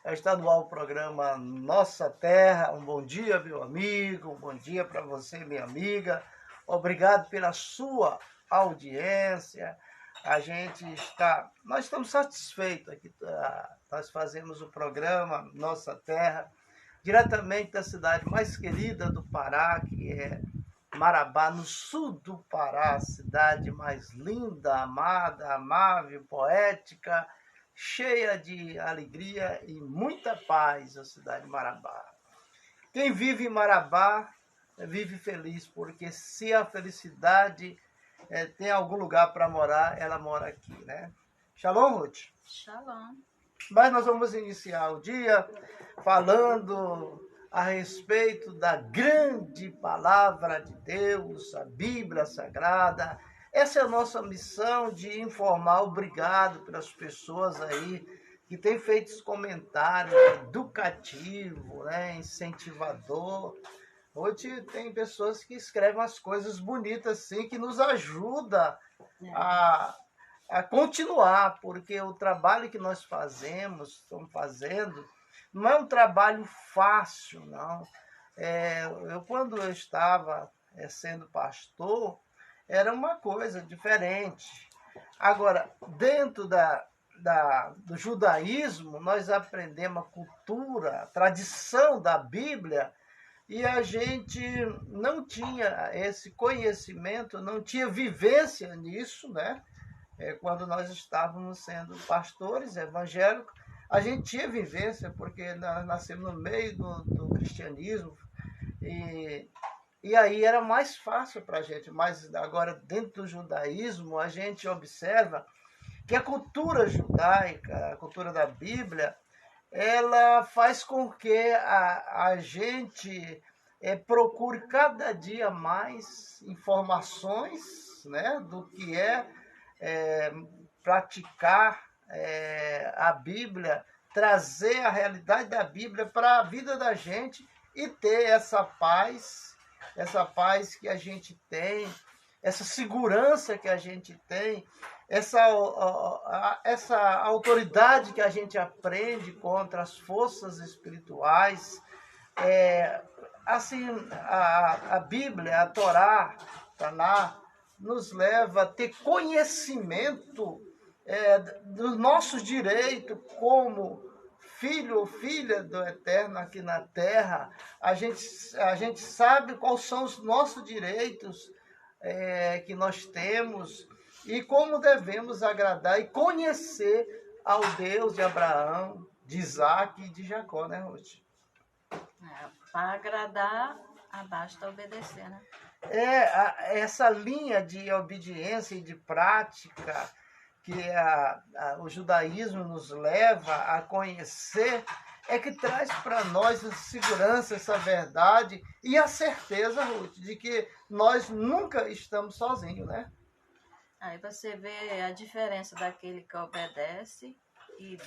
Está no ar o programa Nossa Terra. Um bom dia, meu amigo. Um bom dia para você, minha amiga. Obrigado pela sua audiência. Nós estamos satisfeitos aqui. Nós fazemos o programa Nossa Terra diretamente da cidade mais querida do Pará, que é Marabá, no sul do Pará, cidade mais linda, amada, amável, poética, cheia de alegria e muita paz, a cidade de Marabá. Quem vive em Marabá vive feliz, porque se a felicidade tem algum lugar para morar, ela mora aqui, né? Shalom, Ruth. Shalom. Mas nós vamos iniciar o dia falando a respeito da grande palavra de Deus, a Bíblia Sagrada. Essa é a nossa missão de informar. Obrigado pelas pessoas aí que têm feito esse comentário educativo, né, incentivador. Hoje tem pessoas que escrevem umas coisas bonitas assim, que nos ajuda a continuar, porque o trabalho que nós estamos fazendo, não é um trabalho fácil, não. Quando eu estava sendo pastor, era uma coisa diferente. Agora, dentro do judaísmo, nós aprendemos a cultura, a tradição da Bíblia, e a gente não tinha esse conhecimento, não tinha vivência nisso, né? Quando nós estávamos sendo pastores evangélicos, a gente tinha vivência, porque nós nascemos no meio do cristianismo, e aí era mais fácil para a gente. Mas agora, dentro do judaísmo, a gente observa que a cultura judaica, a cultura da Bíblia, ela faz com que a gente procure cada dia mais informações, né, do que praticar a Bíblia, trazer a realidade da Bíblia para a vida da gente e ter essa paz que a gente tem, essa segurança que a gente tem, essa autoridade que a gente aprende contra as forças espirituais. Assim, a Bíblia, a Torá, Taná, nos leva a ter conhecimento dos nossos direitos como filho ou filha do Eterno aqui na Terra. A gente sabe quais são os nossos direitos que nós temos e como devemos agradar e conhecer ao Deus de Abraão, de Isaac e de Jacó, né, Ruth? Para agradar, basta obedecer, né? Essa linha de obediência e de prática que o judaísmo nos leva a conhecer que traz para nós a segurança, essa verdade e a certeza, Ruth, de que nós nunca estamos sozinhos, né? Aí você vê a diferença daquele que obedece e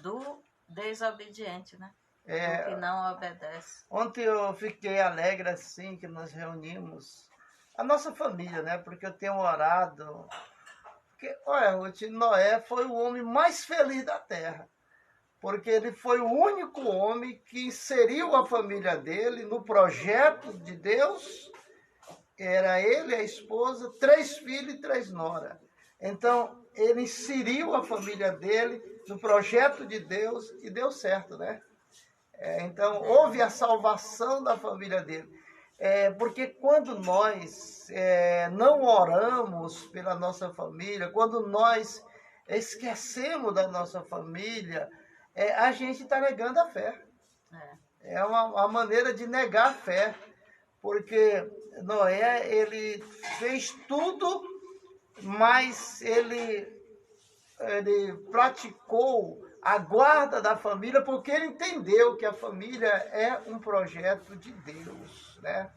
do desobediente, né? Do que não obedece. Ontem eu fiquei alegre assim que nós reunimos a nossa família, né? Porque eu tenho orado. Porque, olha, Ruth, Noé foi o homem mais feliz da terra. Porque ele foi o único homem que inseriu a família dele no projeto de Deus. Era ele, a esposa, 3 filhos e 3 noras. Então, ele inseriu a família dele no projeto de Deus e deu certo, né? Então, houve a salvação da família dele. Porque quando nós não oramos pela nossa família, quando nós esquecemos da nossa família, a gente está negando a fé. É uma maneira de negar a fé. Porque Noé, ele fez tudo, mas ele praticou a guarda da família, porque ele entendeu que a família é um projeto de Deus, né?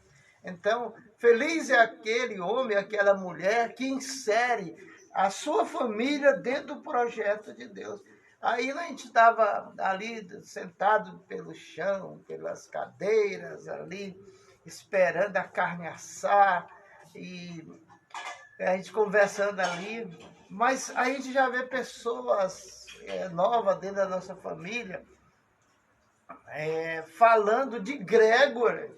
Então, feliz é aquele homem, aquela mulher que insere a sua família dentro do projeto de Deus. Aí a gente estava ali sentado pelo chão, pelas cadeiras ali, esperando a carne assar, e a gente conversando ali, mas a gente já vê pessoas nova dentro da nossa família, falando de Gregor.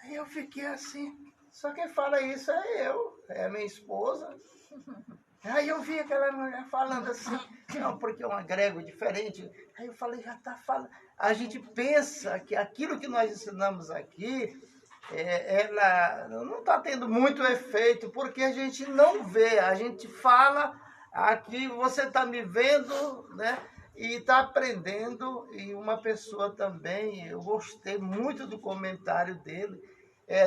Aí eu fiquei assim, só quem fala isso é eu, é a minha esposa. Aí eu vi aquela mulher falando assim, não, porque é uma Gregor diferente. Aí eu falei, já está falando. A gente pensa que aquilo que nós ensinamos aqui, ela não está tendo muito efeito, porque a gente não vê, a gente fala, aqui você está me vendo, né? E está aprendendo, e uma pessoa também, eu gostei muito do comentário dele,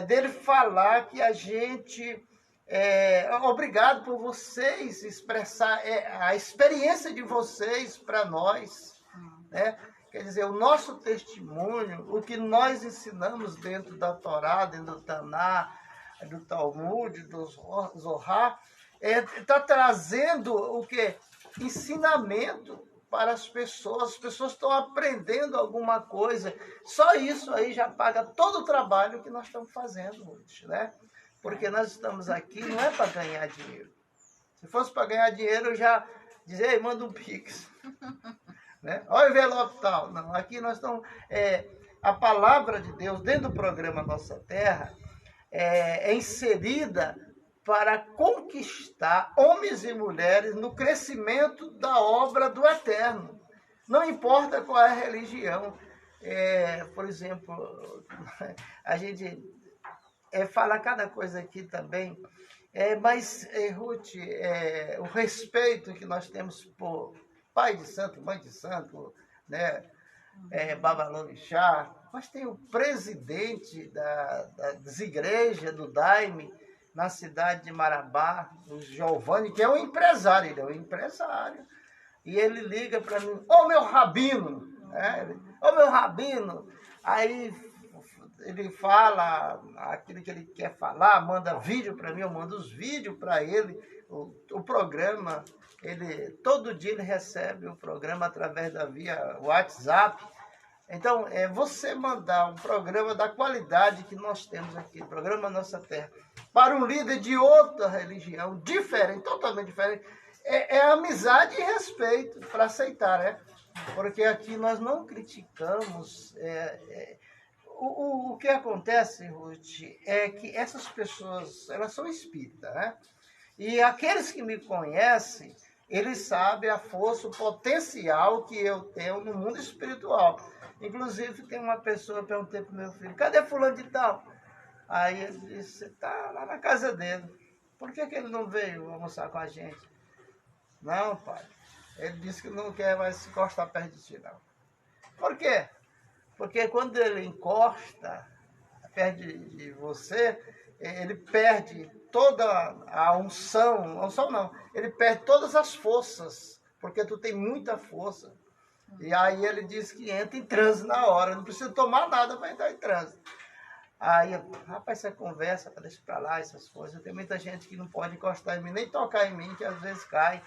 dele falar que a gente, obrigado por vocês expressar a experiência de vocês para nós, né? Quer dizer, o nosso testemunho, o que nós ensinamos dentro da Torá, dentro do Taná, do Talmud, do Zohar, está trazendo o quê? Ensinamento para as pessoas estão aprendendo alguma coisa. Só isso aí já paga todo o trabalho que nós estamos fazendo hoje, né? Porque nós estamos aqui, não é para ganhar dinheiro. Se fosse para ganhar dinheiro, eu já dizia, ei, manda um Pix. Né? Olha o envelope tal. Não, aqui nós estamos... a palavra de Deus, dentro do programa Nossa Terra, é inserida para conquistar homens e mulheres no crescimento da obra do Eterno. Não importa qual é a religião. Por exemplo, a gente fala cada coisa aqui também, mas, Ruth, o respeito que nós temos por pai de santo, mãe de santo, né? Babalorixá, mas tem o presidente das igrejas do Daime, na cidade de Marabá, o Giovanni, que é um empresário, ele é um empresário. E ele liga para mim, ô meu rabino, ô meu rabino. Aí ele fala aquilo que ele quer falar, manda vídeo para mim, eu mando os vídeos para ele, o programa, todo dia ele recebe o programa através da via WhatsApp. Então, você mandar um programa da qualidade que nós temos aqui, o programa Nossa Terra, para um líder de outra religião, diferente, totalmente diferente, é amizade e respeito para aceitar, né? Porque aqui nós não criticamos. O que acontece, Ruth, é que essas pessoas, elas são espíritas, né? E aqueles que me conhecem, eles sabem a força, o potencial que eu tenho no mundo espiritual. Inclusive, tem uma pessoa, eu perguntei para o meu filho, cadê fulano de tal? Aí ele disse, está lá na casa dele. Por que ele não veio almoçar com a gente? Não, pai. Ele disse que não quer mais se encostar perto de ti, não. Por quê? Porque quando ele encosta perto de você, ele perde toda a unção não, ele perde todas as forças, porque tu tem muita força. E aí ele diz que entra em transe na hora, não precisa tomar nada para entrar em transe. Aí, rapaz, essa conversa, deixa para lá, essas coisas. Tem muita gente que não pode encostar em mim, nem tocar em mim, que às vezes cai.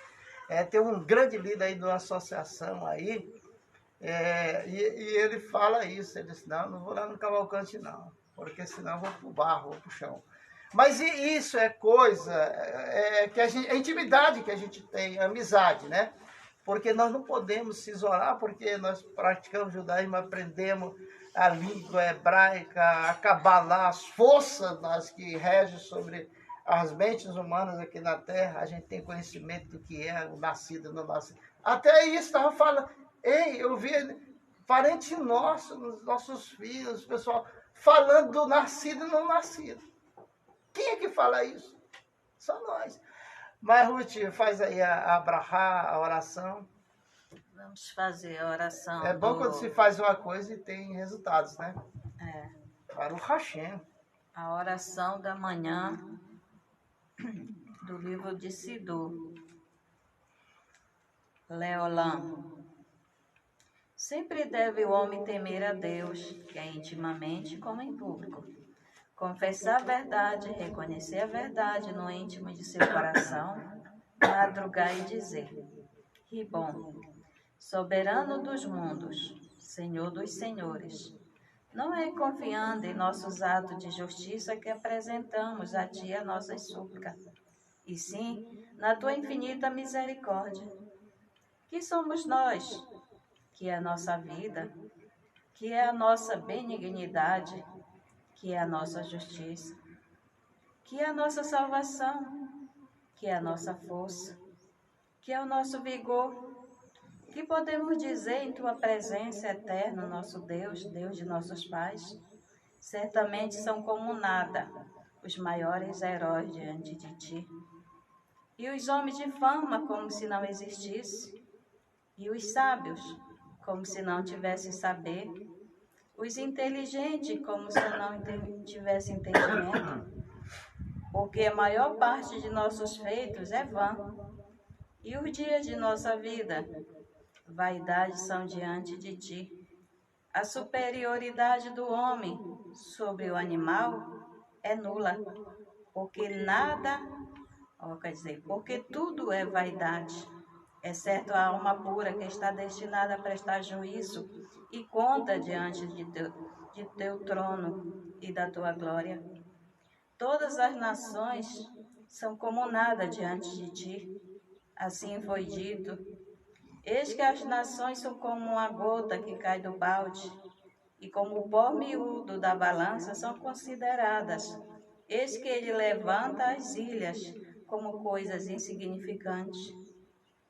Tem um grande líder aí de uma associação aí, e ele fala isso, ele diz, não vou lá no Cavalcante não, porque senão eu vou pro barro, vou pro chão. Mas isso é coisa, que a intimidade que a gente tem, a amizade, né? Porque nós não podemos se isolar, porque nós praticamos judaísmo, aprendemos a língua hebraica, a Cabalá, as forças que regem sobre as mentes humanas aqui na Terra. A gente tem conhecimento do que é o nascido e não nascido. Até isso estava falando. Eu vi parente nosso, nos nossos filhos, pessoal, falando do nascido e não nascido. Quem é que fala isso? Só nós. Mas, Ruth, faz aí a brahá, a oração. Vamos fazer a oração. É bom quando se faz uma coisa e tem resultados, né? Para o Hashem. A oração da manhã do livro de Sidur. Leolam. Sempre deve o homem temer a Deus, quer intimamente como em público. Confessar a verdade, reconhecer a verdade no íntimo de seu coração, madrugar e dizer, Ribom, soberano dos mundos, Senhor dos senhores, não é confiando em nossos atos de justiça que apresentamos a Ti a nossas súplicas, e sim na Tua infinita misericórdia. que somos nós, que é a nossa vida, que é a nossa benignidade, que é a nossa justiça, que é a nossa salvação, que é a nossa força, que é o nosso vigor, que podemos dizer em tua presença eterna, nosso Deus, Deus de nossos pais. Certamente são como nada os maiores heróis diante de ti. E os homens de fama como se não existisse, e os sábios como se não tivessem saber, os inteligentes como se não tivessem entendimento, porque a maior parte de nossos feitos é vã, e os dias de nossa vida, vaidade são diante de ti. A superioridade do homem sobre o animal é nula, porque porque tudo é vaidade, exceto a alma pura que está destinada a prestar juízo e conta diante de teu trono e da tua glória. Todas as nações são como nada diante de ti. Assim foi dito: eis que as nações são como uma gota que cai do balde, e como o pó miúdo da balança são consideradas. Eis que ele levanta as ilhas como coisas insignificantes.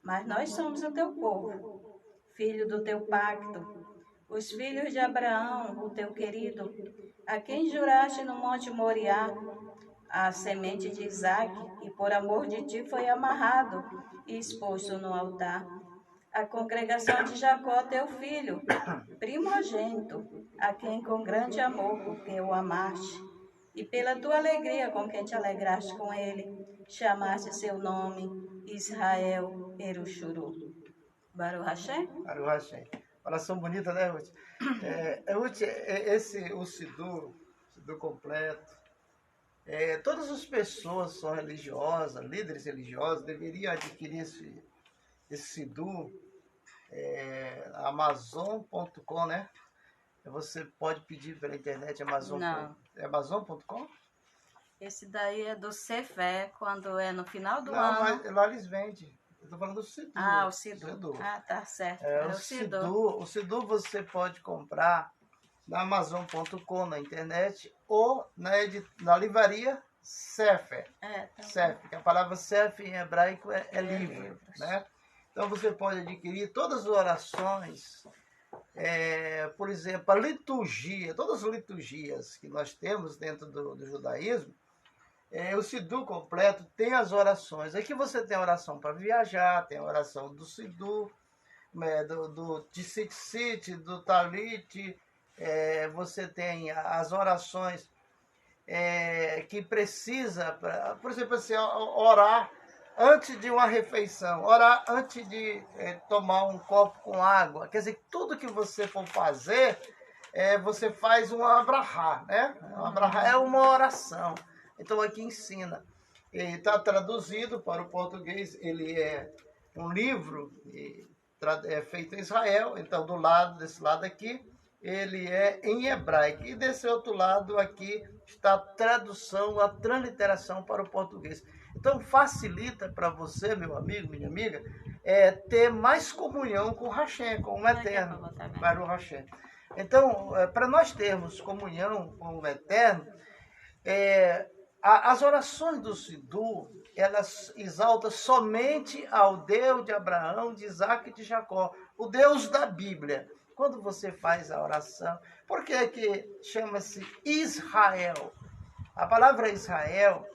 Mas nós somos o teu povo, filho do teu pacto, os filhos de Abraão, o teu querido, a quem juraste no monte Moriá, a semente de Isaque, e por amor de ti foi amarrado e exposto no altar. A congregação de Jacó, teu filho, primogênito, a quem com grande amor, porque o amaste, e pela tua alegria com que te alegraste com ele, chamaste seu nome, Israel Eruxuru. Baruch Hashem? Baruch Hashem. Oração bonita, né, Ruth? Ruth, o Sidu completo, todas as pessoas são religiosas, líderes religiosos, deveriam adquirir esse Sidu, Amazon.com, né? Você pode pedir pela internet Amazon.com? Esse daí é do Cefé, quando é no final do ano. Não, mas lá eles vendem. Eu tô falando do Sidu. Ah, o Sidu. Ah, tá certo. O Sidu você pode comprar na Amazon.com, na internet, ou na livraria Sefer. Sefer, que a palavra Sefer em hebraico é livro, né? Então você pode adquirir todas as orações, por exemplo, a liturgia, todas as liturgias que nós temos dentro do judaísmo, o Sidu completo tem as orações. Aqui você tem a oração para viajar, tem a oração do Sidu, do Tzitzit, do Talit, você tem as orações que precisa, por exemplo, assim, orar antes de uma refeição, orar antes de tomar um copo com água. Quer dizer, tudo que você for fazer, você faz uma brahá, né? Uma brahá é uma oração. Então aqui ensina. Ele está traduzido para o português, ele é um livro feito em Israel, então desse lado aqui, ele é em hebraico. E desse outro lado aqui está a tradução, a transliteração para o português. Então facilita para você, meu amigo, minha amiga, ter mais comunhão com o Hashem, com o Eterno, para o Hashem. Então, para nós termos comunhão com o Eterno, as orações do Sidu, elas exaltam somente ao Deus de Abraão, de Isaque e de Jacó, o Deus da Bíblia. Quando você faz a oração, por que chama-se Israel? A palavra Israel,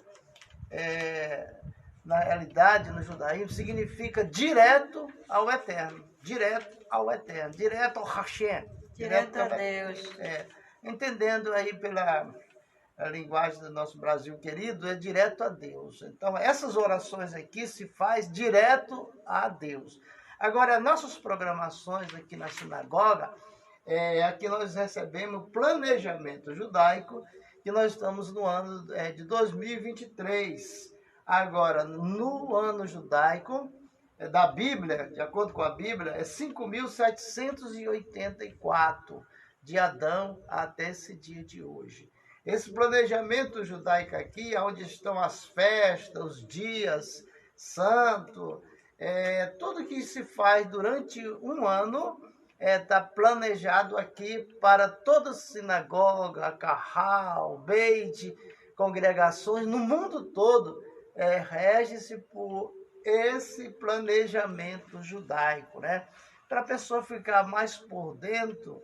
na realidade, no judaísmo, significa direto ao Eterno, direto ao Hashem. Direto a Deus. Entendendo aí pela linguagem do nosso Brasil querido, é direto a Deus. Então, essas orações aqui se faz direto a Deus. Agora, nossas programações aqui na sinagoga, aqui nós recebemos o planejamento judaico, que nós estamos no ano de 2023. Agora, no ano judaico da Bíblia, de acordo com a Bíblia, é 5.784, de Adão até esse dia de hoje. Esse planejamento judaico aqui, onde estão as festas, os dias santos, Tudo que se faz durante um ano está planejado aqui para toda sinagoga, carral, beit, congregações no mundo todo, rege-se por esse planejamento judaico, né? Para a pessoa ficar mais por dentro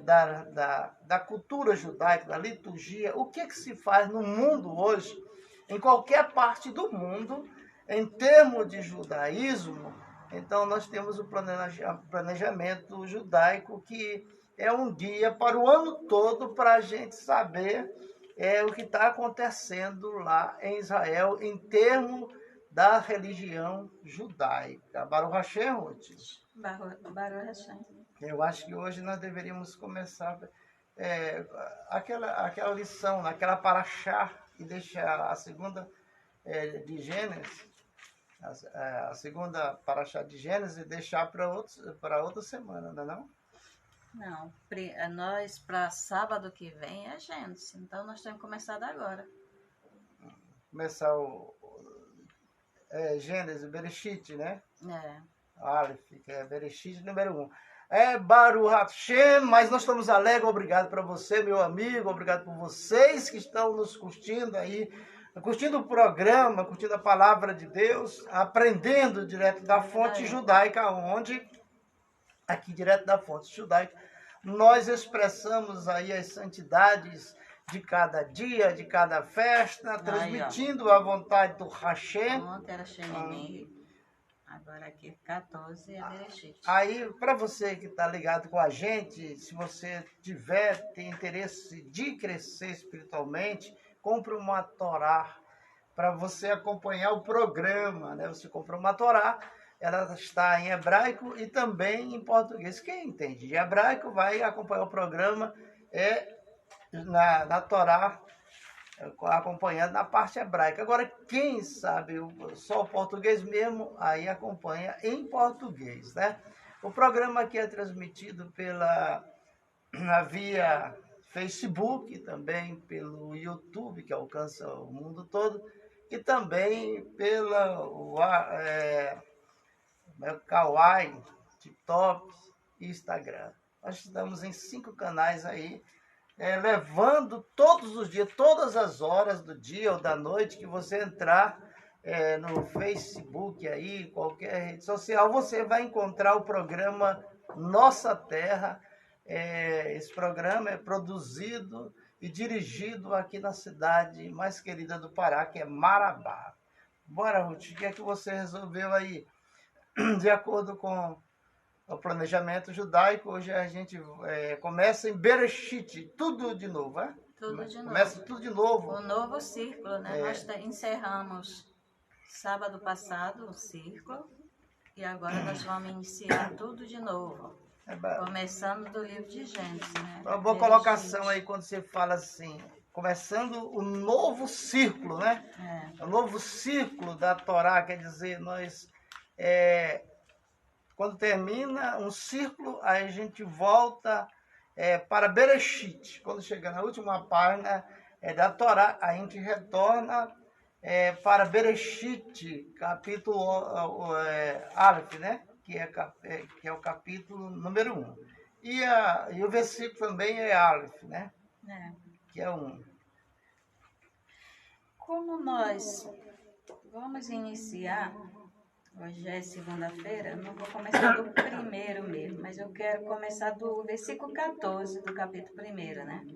da cultura judaica, da liturgia, o que se faz no mundo hoje, em qualquer parte do mundo, em termos de judaísmo. Então, nós temos o planejamento judaico, que é um guia para o ano todo, para a gente saber o que está acontecendo lá em Israel, em termos da religião judaica. Baruch Hashem, Ruth. Baruch Hashem. Eu acho que hoje nós deveríamos começar aquela lição, aquela paraxá, e deixar a segunda de Gênesis, a segunda paraxá de Gênesis, e deixar para outra semana, não é não? Não, nós para sábado que vem é Gênesis, então nós temos começado agora. Começar Gênesis, Bereshit, né? Aleph, que é Bereshit número 1. Baruch Hashem, mas nós estamos alegres. Obrigado para você, meu amigo, obrigado por vocês que estão nos curtindo aí, curtindo o programa, curtindo a palavra de Deus, aprendendo direto da fonte judaica, onde, aqui direto da fonte judaica, nós expressamos aí as santidades de cada dia, de cada festa, transmitindo a vontade do Hashem. Ontem era Shemini, agora aqui 14 é Bereshit. Aí, para você que está ligado com a gente, se você tem interesse de crescer espiritualmente, compre uma Torá para você acompanhar o programa, né? Você compra uma Torá, ela está em hebraico e também em português. Quem entende de hebraico vai acompanhar o programa na Torá, acompanhando na parte hebraica. Agora, quem sabe só o português mesmo, aí acompanha em português, né? O programa aqui é transmitido via Facebook, também pelo YouTube, que alcança o mundo todo, e também pela Kawaii, TikTok e Instagram. Nós estamos em 5 canais aí, levando todos os dias, todas as horas do dia ou da noite que você entrar no Facebook, aí, qualquer rede social, você vai encontrar o programa Nossa Terra. Esse programa é produzido e dirigido aqui na cidade mais querida do Pará, que é Marabá. Bora, Ruth, o que é que você resolveu aí? De acordo com o planejamento judaico, hoje a gente começa em Bereshit, tudo de novo, é? Tudo de novo. Começa tudo de novo. O novo círculo, né? Nós encerramos sábado passado o círculo e agora nós vamos iniciar tudo de novo. Começando do livro de Gênesis, né? Uma boa colocação aí quando você fala assim, começando o novo círculo, né? O novo círculo da Torá, quer dizer, nós... quando termina um círculo, aí a gente volta para Bereshit. Quando chega na última página da Torá, a gente retorna para Bereshit, capítulo Aleph, né? Que é o capítulo número 1. E o versículo também é Aleph, né? Que é 1. Como nós vamos iniciar... Hoje é segunda-feira, eu não vou começar do primeiro mesmo, mas eu quero começar do versículo 14 do capítulo 1, né?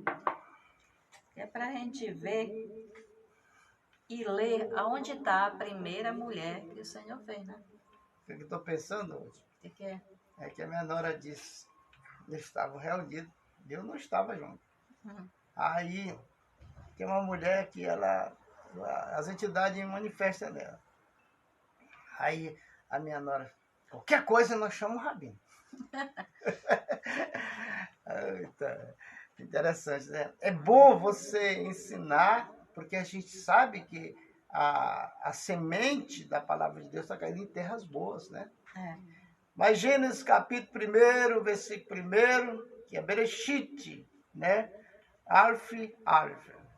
É para a gente ver e ler aonde está a primeira mulher que o Senhor fez, né? O que eu estou pensando hoje? O que é? É que a minha nora disse, eles estavam reunidos, eu não estava junto. Aí, tem uma mulher que as entidades manifestam nela. Aí a minha nora, qualquer coisa nós chamamos o Rabino. Interessante, né? É bom você ensinar, porque a gente sabe que a semente da palavra de Deus está caindo em terras boas, né? Mas Gênesis capítulo 1, versículo 1, que é Bereshit, né? Aleph.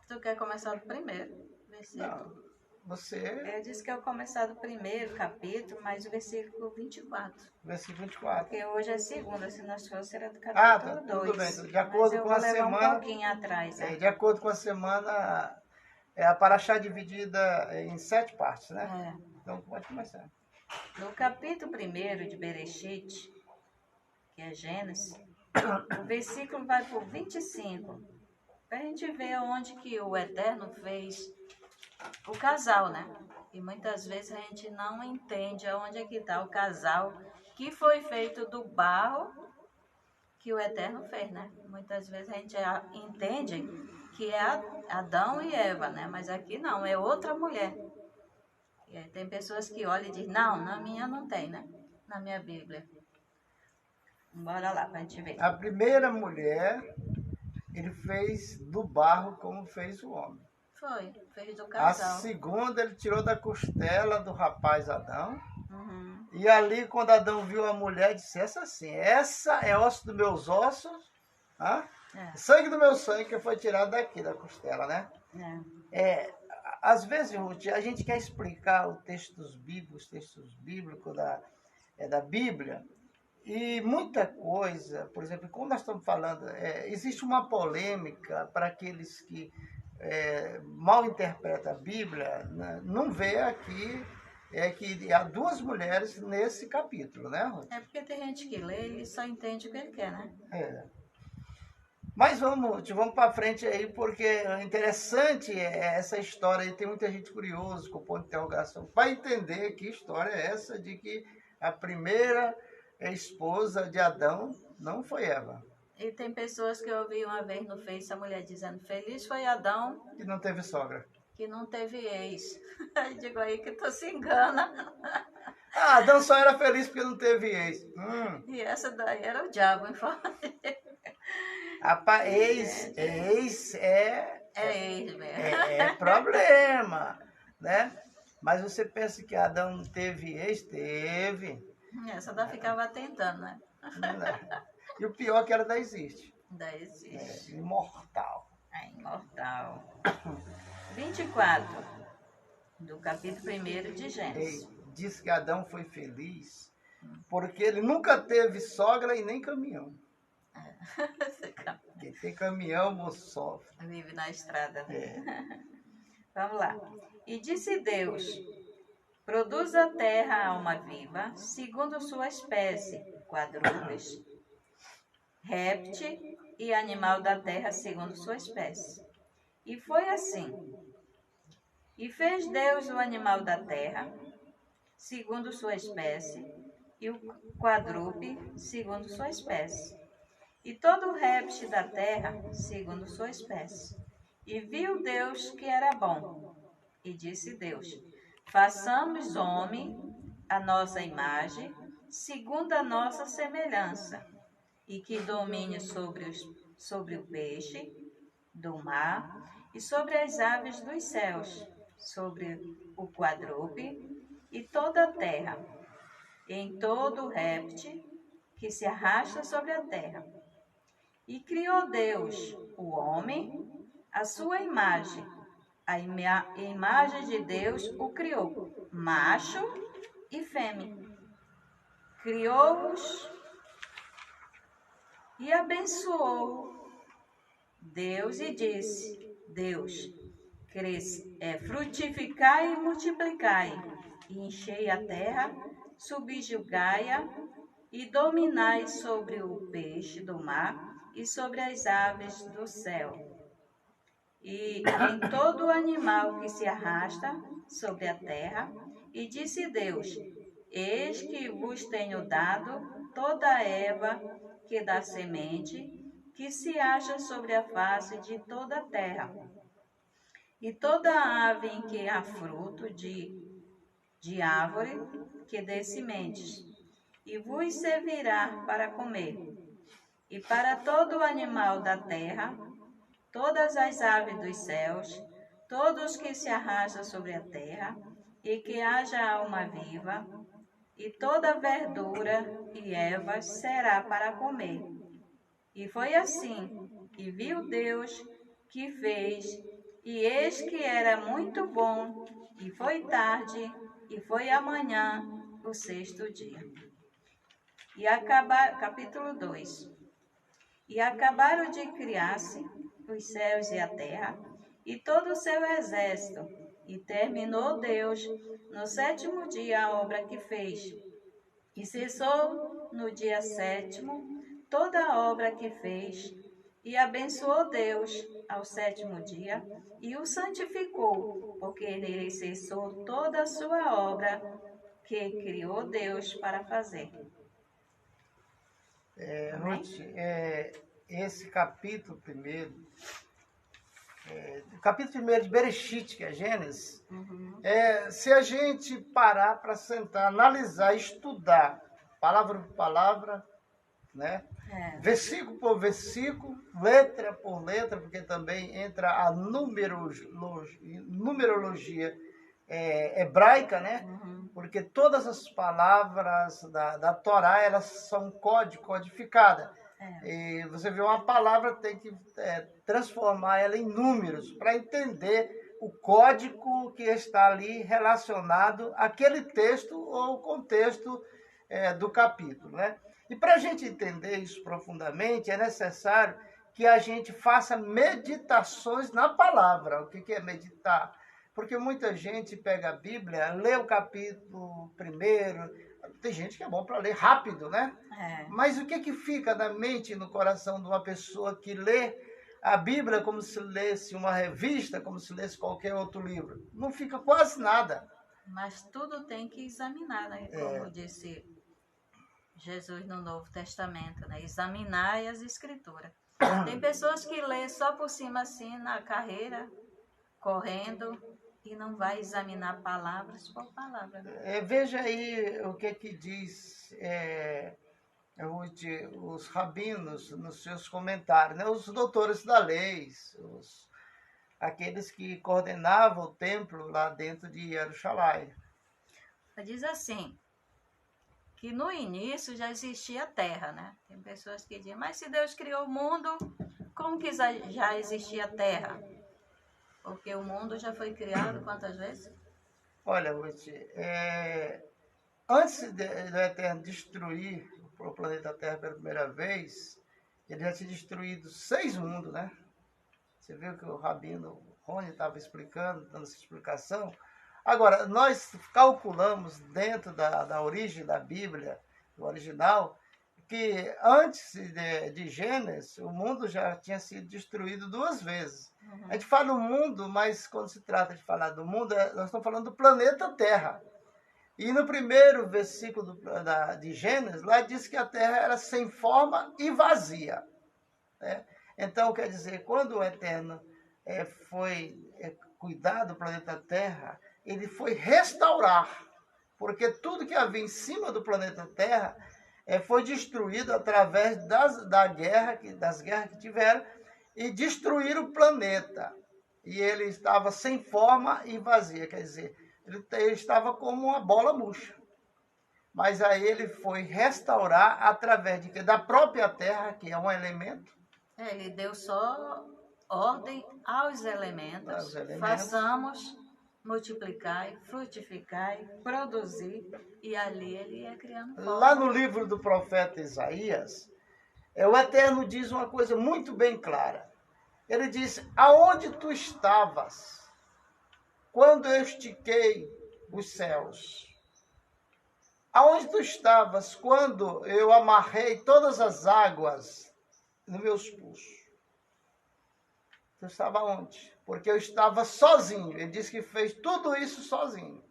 Tu quer começar do primeiro versículo? Não. você... Eu disse que eu começar do primeiro capítulo, mas o versículo 24. Versículo 24. Porque hoje é segunda, se nós fosse era do Tá, capítulo tudo 2. bem. De acordo com a Mas eu vou levar semana... um pouquinho atrás. de acordo com a semana, a paraxá dividida em 7 partes, né? Então, pode começar. No capítulo 1 de Bereshit, que é Gênesis, o versículo vai por 25, para a gente ver onde que o Eterno fez o casal, né? E muitas vezes a gente não entende aonde é que está o casal que foi feito do barro que o Eterno fez, né? Muitas vezes a gente entende que é Adão e Eva, né? Mas aqui não, é outra mulher. E aí tem pessoas que olham e dizem, não, na minha não tem, né? Na minha Bíblia. Bora lá, pra gente ver. A primeira mulher, ele fez do barro como fez o homem. Fez do A casal. segunda, ele tirou da costela do rapaz Adão. E ali, quando Adão viu a mulher, disse, essa é osso dos meus ossos, sangue do meu sangue, que foi tirado daqui, da costela, né? Às vezes, Ruth, a gente quer explicar os textos bíblicos da Bíblia, e muita coisa, por exemplo, como nós estamos falando, existe uma polêmica para aqueles que mal interpretam a Bíblia, né? Não vê aqui que há 2 mulheres nesse capítulo, né, Ruth? Porque tem gente que lê e só entende o que ele quer, né? Mas vamos para frente aí, porque é interessante essa história aí, tem muita gente curiosa, com ponto de interrogação, para entender que história é essa de que a primeira esposa de Adão não foi Eva. E tem pessoas que eu ouvi uma vez no Face a mulher dizendo, feliz foi Adão que não teve sogra. Que não teve ex. Aí digo aí que tu se engana. Adão só era feliz porque não teve ex. E essa daí era o diabo, hein? Rapaz, ex é ex mesmo. É problema, né? Mas você pensa que Adão não teve ex? Teve. Essa daí ficava tentando, né? E o pior que ela ainda existe. Ainda existe. Imortal. Imortal. 24, do capítulo 1 de Gênesis. Diz que Adão foi feliz porque ele nunca teve sogra e nem caminhão. Quem tem caminhão, moço, sofre. Vive na estrada, né? Vamos lá. E disse Deus, produz a terra alma viva, segundo sua espécie, quadrúpedes, réptil e animal da terra, segundo sua espécie. E foi assim. E fez Deus o animal da terra, segundo sua espécie, e o quadrúpede, segundo sua espécie. E todo o réptil da terra, segundo sua espécie. E viu Deus que era bom. E disse Deus, façamos homem a nossa imagem, segundo a nossa semelhança, e que domine sobre o peixe do mar, e sobre as aves dos céus, sobre o quadrúpede e toda a terra, em todo o réptil que se arrasta sobre a terra. E criou Deus o homem, a sua imagem. A imagem de Deus o criou, macho e fêmea. Criou-os e abençoou Deus e disse, Deus, frutificai e multiplicai, e enchei a terra, subjugai-a e dominai sobre o peixe do mar e sobre as aves do céu, e em todo animal que se arrasta sobre a terra. E disse Deus, eis que vos tenho dado toda a erva que dá semente, que se acha sobre a face de toda a terra, e toda ave em que há fruto de árvore que dê sementes, e vos servirá para comer. E para todo animal da terra, todas as aves dos céus, todos que se arrastam sobre a terra, e que haja alma viva, e toda verdura e ervas será para comer. E foi assim, e viu Deus que fez, E eis que era muito bom, e foi tarde, e foi amanhã, o sexto dia. Capítulo 2. E acabaram de criar-se os céus e a terra, e todo o seu exército, e terminou Deus no sétimo dia a obra que fez. E cessou no dia sétimo toda a obra que fez, e abençoou Deus ao sétimo dia, e o santificou, porque nele cessou toda a sua obra que criou Deus para fazer. Ruth, esse capítulo primeiro, capítulo 1 de Bereshit, que é Gênesis, se a gente parar para sentar, analisar, estudar, palavra por palavra, né? Versículo por versículo, letra por letra, porque também entra a numerologia hebraica, né? Porque todas as palavras da Torá, elas são codificadas. E você vê uma palavra, tem que transformar ela em números para entender o código que está ali relacionado àquele texto ou contexto do capítulo, né? E para a gente entender isso profundamente, é necessário que a gente faça meditações na palavra. O que é meditar? Porque muita gente pega a Bíblia, lê o capítulo primeiro, tem gente que é bom para ler rápido, né? Mas o que fica na mente e no coração de uma pessoa que lê a Bíblia como se lesse uma revista, como se lesse qualquer outro livro? Não fica quase nada. Mas tudo tem que examinar, né? Como disse Jesus no Novo Testamento, né? Examinar as Escrituras. Tem pessoas que lê só por cima assim, na carreira, correndo, e não vai examinar palavras por palavra. Né? Veja aí o que diz os rabinos nos seus comentários, né? Os doutores da lei, aqueles que coordenavam o templo lá dentro de Jerusalém. Diz assim, que no início já existia a terra, né? Tem pessoas que dizem, mas se Deus criou o mundo, como que já existia a terra? Porque o mundo já foi criado quantas vezes? Olha, Ruth, antes do Eterno destruir o planeta Terra pela primeira vez, ele já tinha destruído 6 mundos, né? Você viu que o Rabino Rony estava explicando, dando essa explicação. Agora, nós calculamos dentro da origem da Bíblia, do original, que antes de Gênesis, o mundo já tinha sido destruído 2 vezes. A gente fala o mundo, mas quando se trata de falar do mundo, nós estamos falando do planeta Terra. E no primeiro versículo de Gênesis, lá diz que a Terra era sem forma e vazia. Né? Então, quer dizer, quando o Eterno foi cuidar do planeta Terra, ele foi restaurar, porque tudo que havia em cima do planeta Terra foi destruído através das guerras que tiveram, e destruíram o planeta. E ele estava sem forma e vazia, quer dizer, ele estava como uma bola murcha. Mas aí ele foi restaurar através da própria terra, que é um elemento. Ele deu só ordem aos elementos. Façamos, multiplicar, frutificar, produzir, e ali ele ia criando forma. Lá no livro do profeta Isaías, o Eterno diz uma coisa muito bem clara. Ele diz, aonde tu estavas quando eu estiquei os céus? Aonde tu estavas quando eu amarrei todas as águas nos meus pulsos? Tu estava onde? Porque eu estava sozinho. Ele disse que fez tudo isso sozinho.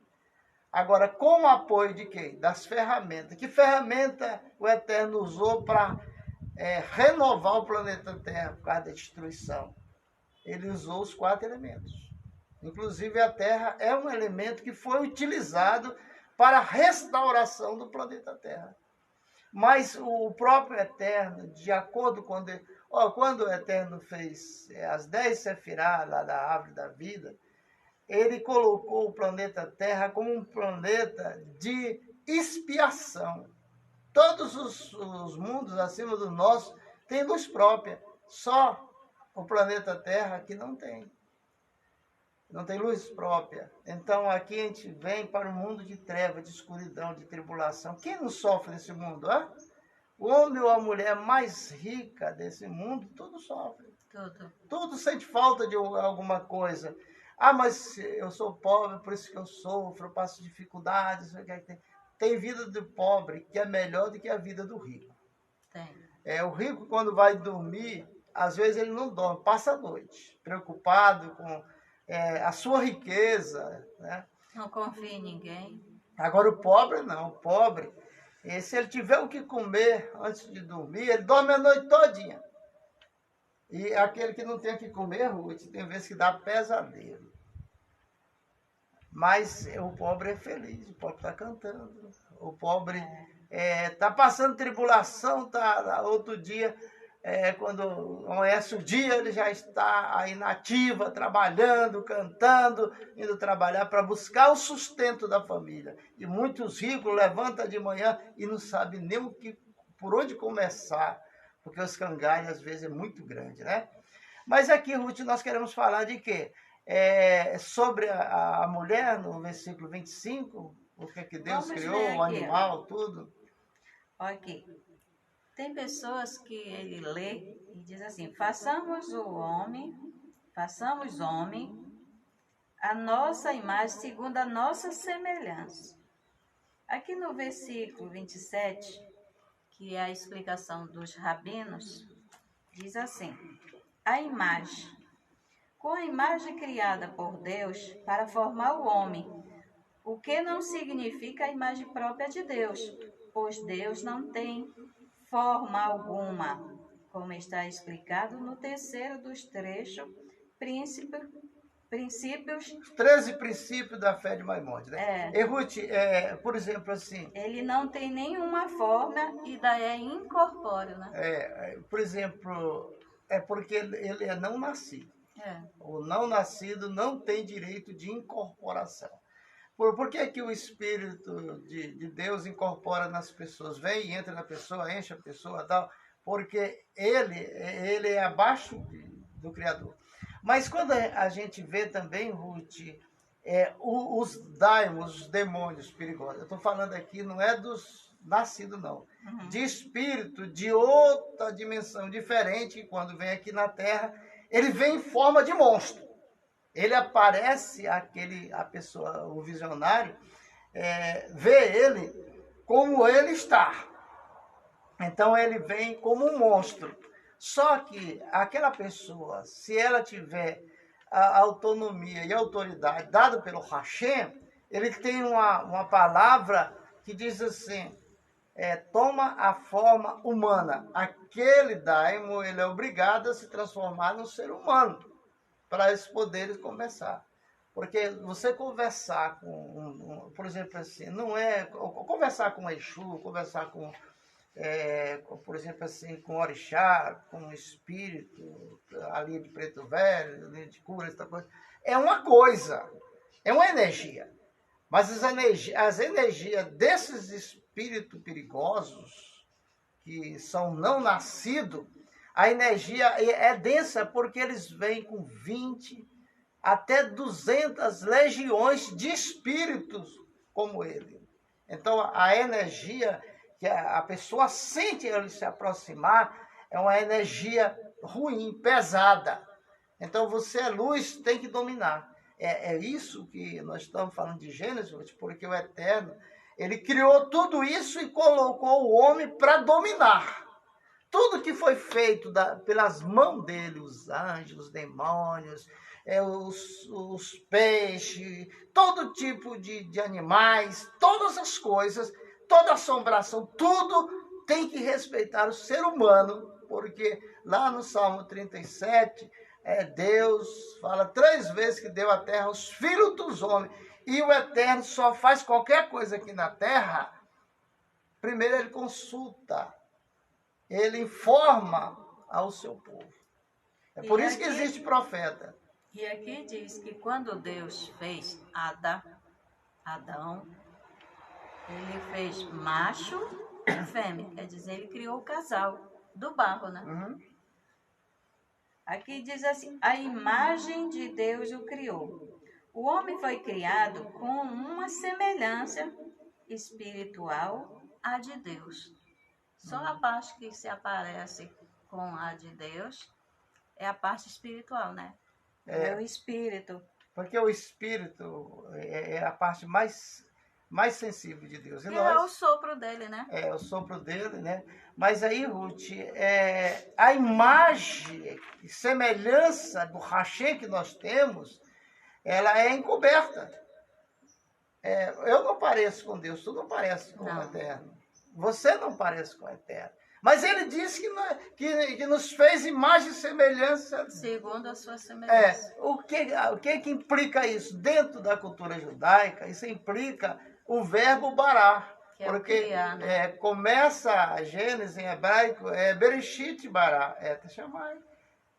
Agora, com o apoio de quem? Das ferramentas. Que ferramenta o Eterno usou para renovar o planeta Terra por causa da destruição? Ele usou os 4 elementos. Inclusive, a Terra é um elemento que foi utilizado para a restauração do planeta Terra. Mas o próprio Eterno, de acordo com... quando o Eterno fez as 10 sefirá lá da árvore da vida, ele colocou o planeta Terra como um planeta de expiação. Todos os mundos acima do nosso têm luz própria. Só o planeta Terra que não tem. não tem luz própria. Então aqui a gente vem para um mundo de treva, de escuridão, de tribulação. Quem não sofre nesse mundo? Hã? O homem ou a mulher mais rica desse mundo, tudo sofre. Tudo. Tudo sente falta de alguma coisa. Ah, mas eu sou pobre, por isso que eu sofro, eu passo dificuldades. Tem vida do pobre que é melhor do que a vida do rico. Tem. O rico, quando vai dormir, às vezes ele não dorme, passa a noite, preocupado com a sua riqueza, né? Não confia em ninguém. Agora o pobre não, o pobre, se ele tiver o que comer antes de dormir, ele dorme a noite todinha. E aquele que não tem o que comer, Ruth, tem vezes que dá pesadelo. Mas o pobre é feliz, o pobre está cantando, o pobre está passando tribulação, outro dia, quando amanhece o dia, ele já está aí na ativa, trabalhando, cantando, indo trabalhar para buscar o sustento da família. E muitos ricos levantam de manhã e não sabem nem por onde começar, porque os cangalhos às vezes é muito grande, né? Mas aqui, Ruth, nós queremos falar de quê? Sobre a mulher, no versículo 25, o que Deus criou, o animal, tudo. Olha aqui. Tem pessoas que ele lê e diz assim: façamos homem a nossa imagem segundo a nossa semelhança. Aqui no versículo 27, que é a explicação dos rabinos, diz assim: a imagem. Com a imagem criada por Deus para formar o homem, o que não significa a imagem própria de Deus, pois Deus não tem forma alguma, como está explicado no terceiro dos trechos, princípios... Os 13 princípios da fé de Maimônides, né? E Ruth, por exemplo, assim... Ele não tem nenhuma forma e daí é incorpóreo, né? Por exemplo, porque ele é não nascido. O não nascido não tem direito de incorporação. Por que que o Espírito de Deus incorpora nas pessoas? Vem e entra na pessoa, enche a pessoa, tal. Porque ele é abaixo do Criador. Mas quando a gente vê também, Ruth, os daimons, os demônios perigosos. Eu estou falando aqui, não é dos nascidos, não. Uhum. De espírito, de outra dimensão diferente, quando vem aqui na Terra, ele vem em forma de monstro. Ele aparece, a pessoa, o visionário, vê ele como ele está. Então ele vem como um monstro. Só que aquela pessoa, se ela tiver a autonomia e a autoridade dada pelo Hashem, ele tem uma palavra que diz assim: toma a forma humana. Aquele daimon, ele é obrigado a se transformar num ser humano para esses poderes começar. Porque você conversar com, por exemplo assim, não é conversar com Exu, conversar com, por exemplo assim, com Orixá, com o espírito, a linha de preto velho, a linha de cura, essa coisa, é uma coisa, é uma energia. Mas as energias desses espíritos perigosos, que são não nascidos, a energia é densa porque eles vêm com 20 até 200 legiões de espíritos como ele. Então, a energia que a pessoa sente ele se aproximar é uma energia ruim, pesada. Então, você é luz, tem que dominar. É isso que nós estamos falando de Gênesis, porque o Eterno, ele criou tudo isso e colocou o homem para dominar. Tudo que foi feito pelas mãos dele, os anjos, os demônios, os peixes, todo tipo de animais, todas as coisas, toda assombração, tudo tem que respeitar o ser humano, porque lá no Salmo 37, Deus fala 3 vezes que deu a terra aos filhos dos homens, e o Eterno só faz qualquer coisa aqui na terra, primeiro ele consulta, ele informa ao seu povo. É por isso que existe profeta. E aqui diz que quando Deus fez Adão, ele fez macho e fêmea. Quer dizer, ele criou o casal do barro, né? Uhum. Aqui diz assim: a imagem de Deus o criou. O homem foi criado com uma semelhança espiritual à de Deus. Só a parte que se aparece com a de Deus é a parte espiritual, né? É o espírito. Porque o espírito é a parte mais sensível de Deus. E é o sopro dele, né? É o sopro dele, né? Mas aí, Ruth, a imagem e semelhança do rachê que nós temos, ela é encoberta. Eu não pareço com Deus, tu não pareces com o Eterno. Você não parece com o Eterno. Mas ele disse que nos fez imagem e semelhança. Segundo a sua semelhança. O que implica isso? Dentro da cultura judaica, isso implica o verbo bará. Que é porque criar, né? Começa a Gênesis em hebraico, Bereshit bará, Teshamai.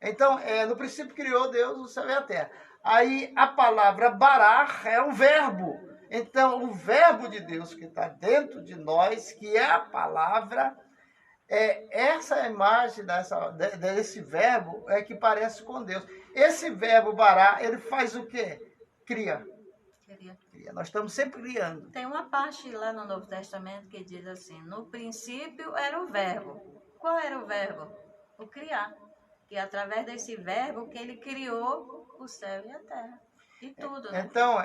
Então, no princípio criou Deus o céu e a terra. Aí a palavra bará é um verbo. Então, o verbo de Deus que está dentro de nós, que é a palavra, essa imagem desse verbo é que parece com Deus. Esse verbo bará, ele faz o quê? Cria. Nós estamos sempre criando. Tem uma parte lá no Novo Testamento que diz assim: no princípio era o verbo. Qual era o verbo? O criar. E através desse verbo que ele criou o céu e a terra. E tudo, né? Então,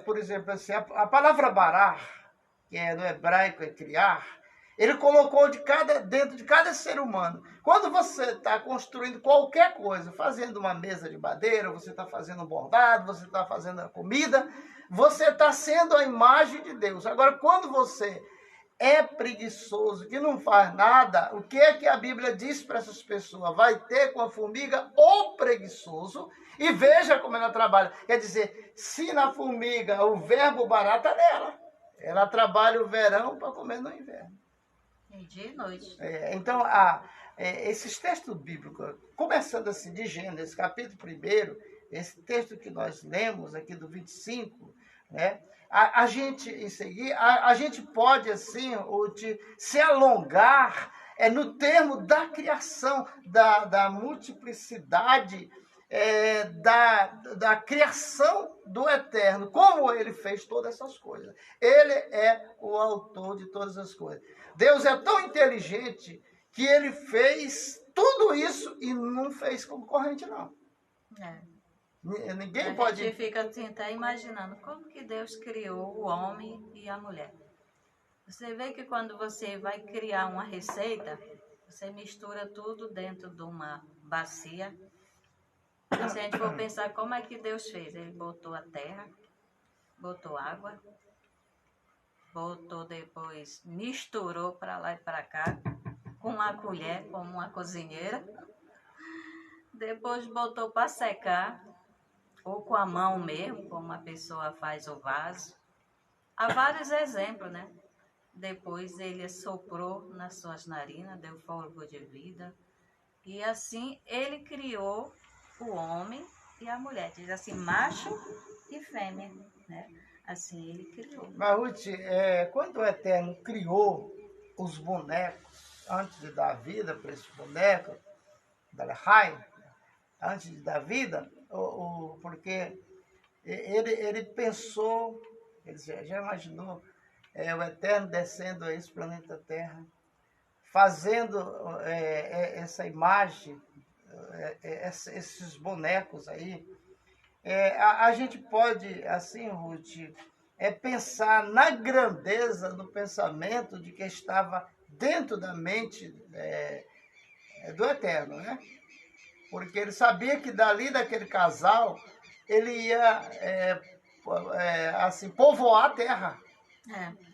por exemplo, assim, a palavra bará, que no hebraico é criar, ele colocou dentro de cada ser humano. Quando você está construindo qualquer coisa, fazendo uma mesa de madeira, você está fazendo um bordado, você está fazendo a comida, você está sendo a imagem de Deus. Agora, quando você é preguiçoso, que não faz nada, o que é que a Bíblia diz para essas pessoas? Vai ter com a formiga o preguiçoso e veja como ela trabalha. Quer dizer, se na formiga o verbo barata é nela, ela trabalha o verão para comer no inverno. E dia e noite. Então, esses textos bíblicos, começando assim de Gênesis, capítulo 1, esse texto que nós lemos aqui do 25, né? A gente, em seguir, a gente pode, assim, se alongar no termo da criação, da multiplicidade, da criação do Eterno, como ele fez todas essas coisas. Ele é o autor de todas as coisas. Deus é tão inteligente que ele fez tudo isso e não fez concorrente, não. Ninguém pode... A gente fica assim, até imaginando como que Deus criou o homem e a mulher. Você vê que quando você vai criar uma receita, você mistura tudo dentro de uma bacia. E se a gente for pensar como é que Deus fez, ele botou a terra, botou água, botou depois, misturou para lá e para cá, com uma colher, como uma cozinheira. Depois botou para secar, ou com a mão mesmo, como a pessoa faz o vaso. Há vários exemplos, né? Depois ele soprou nas suas narinas, deu fôlego de vida. E assim ele criou o homem e a mulher. Diz assim, macho e fêmea, né? Assim ele criou. Mas, Ruth, quando o Eterno criou os bonecos, antes de dar vida para esses bonecos, antes de dar vida, porque ele pensou, ele já imaginou o Eterno descendo a esse planeta Terra, fazendo essa imagem, esses bonecos aí. A gente pode, assim, Ruth, pensar na grandeza do pensamento de que estava dentro da mente do Eterno, né? Porque ele sabia que dali daquele casal ele ia assim, povoar a terra.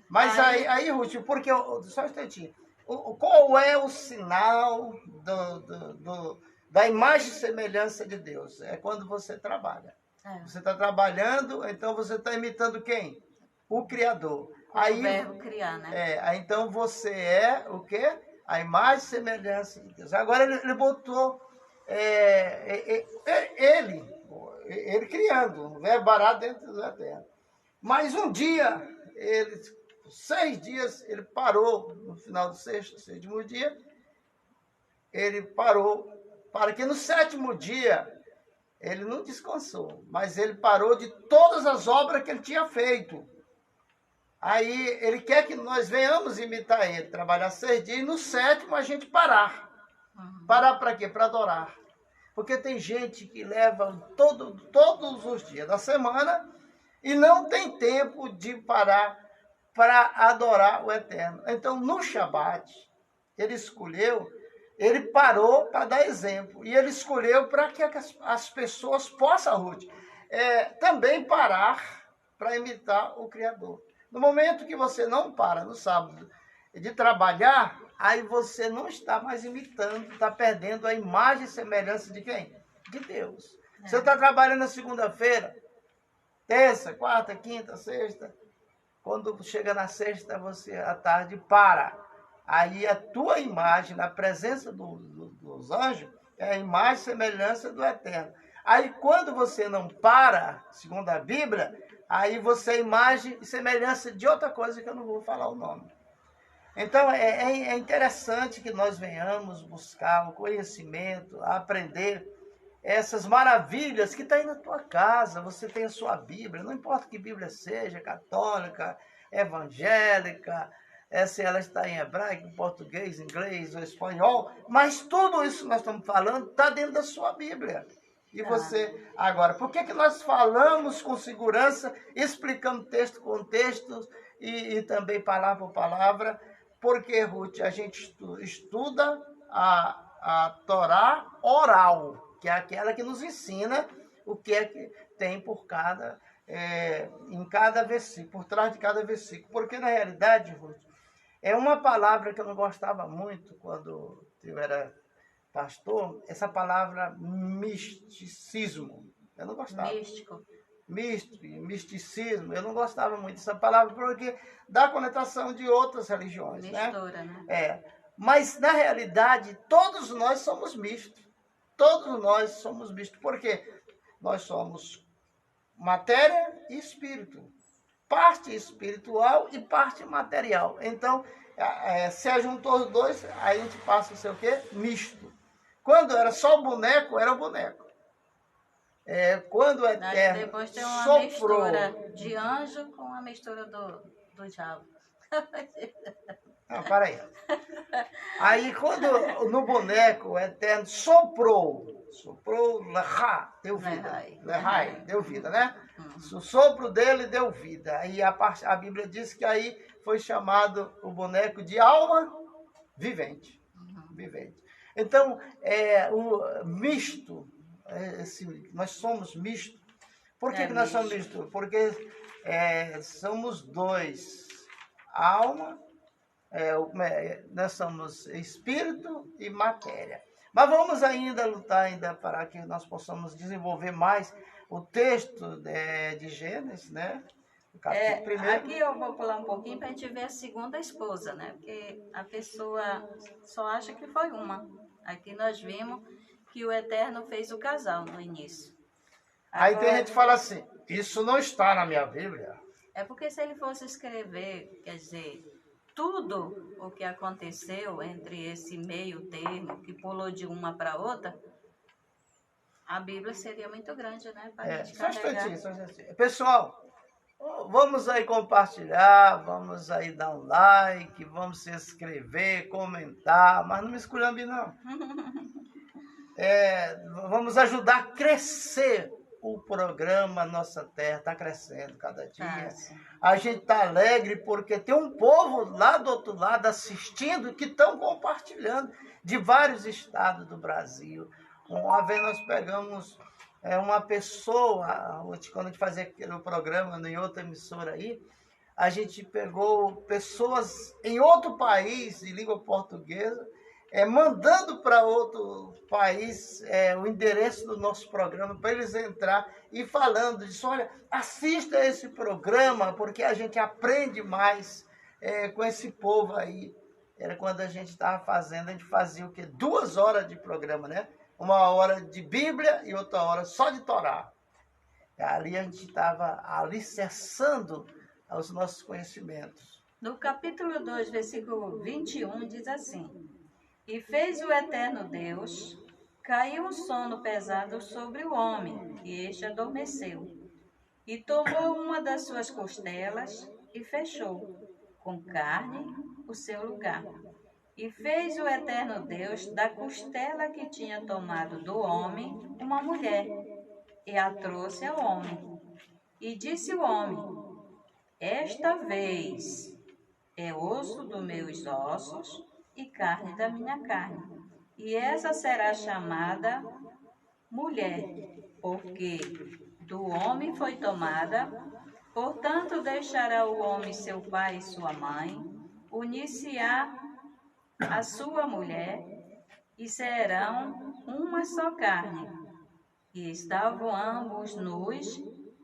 Mas aí, Ruth, porque, só um instantinho, qual é o sinal da imagem e semelhança de Deus? É quando você trabalha. Você está trabalhando, então você está imitando quem? O Criador. Aí, o verbo criar, né? Então você é o quê? A imagem e semelhança de Deus. Agora ele botou ele criando, o verbo bará dentro da terra. Mas um dia, 6 dias, ele parou, no final do sétimo dia, ele parou para que no 7º dia ele não descansou, mas ele parou de todas as obras que ele tinha feito. Aí ele quer que nós venhamos imitar ele, trabalhar 6 dias, e no 7º a gente parar. Parar para quê? Para adorar. Porque tem gente que leva todos os dias da semana e não tem tempo de parar para adorar o Eterno. Então, no Shabat, ele parou para dar exemplo. E ele escolheu para que as pessoas possam, Ruth, também parar para imitar o Criador. No momento que você não para no sábado de trabalhar, aí você não está mais imitando, está perdendo a imagem e semelhança de quem? De Deus. Você está trabalhando na segunda-feira, terça, quarta, quinta, sexta. Quando chega na sexta, você à tarde para. Aí a tua imagem, na presença dos anjos, é a imagem e semelhança do Eterno. Aí quando você não para, segundo a Bíblia, aí você é imagem e semelhança de outra coisa que eu não vou falar o nome. Então é interessante que nós venhamos buscar o conhecimento, aprender essas maravilhas que estão aí na tua casa. Você tem a sua Bíblia, não importa que Bíblia seja, católica, evangélica, se ela está em hebraico, português, inglês ou espanhol, mas tudo isso que nós estamos falando está dentro da sua Bíblia. E você, agora, por que nós falamos com segurança, explicando texto com texto e também palavra por palavra? Porque, Ruth, a gente estuda a Torá oral, que é aquela que nos ensina o que é que tem em cada versículo, por trás de cada versículo. Porque, na realidade, Ruth, é uma palavra que eu não gostava muito quando eu era pastor, essa palavra misticismo. Eu não gostava. Misticismo. Eu não gostava muito dessa palavra porque dá conotação de outras religiões. Mistura, né? Mas, na realidade, todos nós somos mistos. Todos nós somos mistos. Por quê? Nós somos matéria e espírito. Parte espiritual e parte material. Então, se ajuntou os dois, aí a gente passa a ser o quê? Misto. Quando era só o boneco, era o boneco. Quando o Eterno depois tem uma soprou... mistura de anjo com a mistura do diabo. Não, para aí. Aí, quando no boneco o Eterno soprou, lehá, deu vida. Lehai, deu vida, né? O sopro dele deu vida. Aí a Bíblia diz que aí foi chamado o boneco de alma vivente. Vivente. Então, o misto, nós somos misto. Por que nós somos misto? Porque somos dois. Alma, nós somos espírito e matéria. Mas vamos ainda lutar para que nós possamos desenvolver mais o texto de Gênesis, né? Aqui eu vou pular um pouquinho para a gente ver a segunda esposa, né? Porque a pessoa só acha que foi uma. Aqui nós vimos que o Eterno fez o casal no início. Aí tem gente que fala assim, isso não está na minha Bíblia. É porque se ele fosse escrever, quer dizer, tudo o que aconteceu entre esse meio termo, que pulou de uma para outra, a Bíblia seria muito grande, né? Para gente carregar. Só um instantinho. Pessoal, vamos aí compartilhar, vamos aí dar um like, vamos se inscrever, comentar, mas não me esculhambe não. Vamos ajudar a crescer o programa Nossa Terra, está crescendo cada dia. A gente está alegre porque tem um povo lá do outro lado assistindo que estão compartilhando de vários estados do Brasil. Uma vez nós pegamos uma pessoa, quando a gente fazia aquele programa em outra emissora aí, a gente pegou pessoas em outro país de língua portuguesa, mandando para outro país o endereço do nosso programa para eles entrar e falando disso. Olha, assista esse programa porque a gente aprende mais com esse povo aí. Era quando a gente estava fazendo, a gente fazia o quê? 2 horas de programa, né? 1 hora de Bíblia e outra hora só de Torá. Ali a gente estava alicerçando os nossos conhecimentos. No capítulo 2, versículo 21, diz assim: E fez o Eterno Deus Caiu um sono pesado sobre o homem, e este adormeceu. E tomou uma das suas costelas e fechou, com carne, o seu lugar. E fez o eterno Deus da costela que tinha tomado do homem uma mulher, e a trouxe ao homem. E disse o homem: Esta vez é osso dos meus ossos e carne da minha carne. E essa será chamada mulher, porque do homem foi tomada. Portanto, deixará o homem seu pai e sua mãe, unir-se-á a sua mulher, e serão uma só carne. E estavam ambos nus,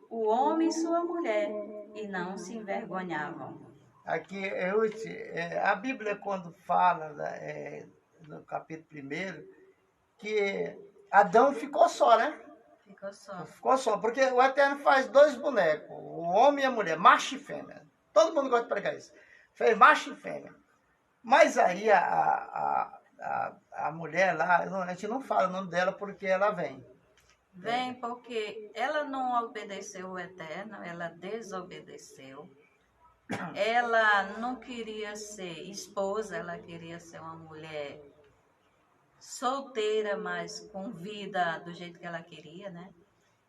o homem e sua mulher, e não se envergonhavam. Aqui, Ruth, a Bíblia quando fala, no capítulo 1, que Adão ficou só, né? Ficou só. Ficou só, porque o Eterno faz 2 bonecos, o homem e a mulher, macho e fêmea. Todo mundo gosta de pregar isso. Fez macho e fêmea. Mas aí a mulher lá, a gente não fala o nome dela porque ela vem. Vem porque ela não obedeceu o Eterno, ela desobedeceu. Ela não queria ser esposa, ela queria ser uma mulher solteira, mas com vida do jeito que ela queria, né?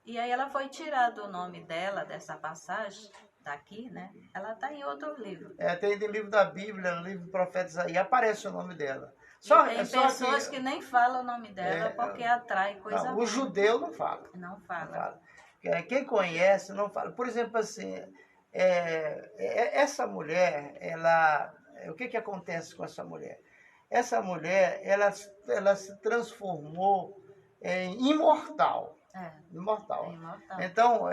E aí ela foi tirada o nome dela, dessa passagem, daqui, né? Ela está em outro livro. Tem no livro da Bíblia, no livro do profeta Isaías, aparece o nome dela. Tem pessoas que nem falam o nome dela porque atrai coisa ruim. O judeu não fala. Não fala. Quem conhece não fala. Por exemplo, assim, essa mulher, o que acontece com essa mulher? Essa mulher, ela se transformou em imortal. Imortal. Então,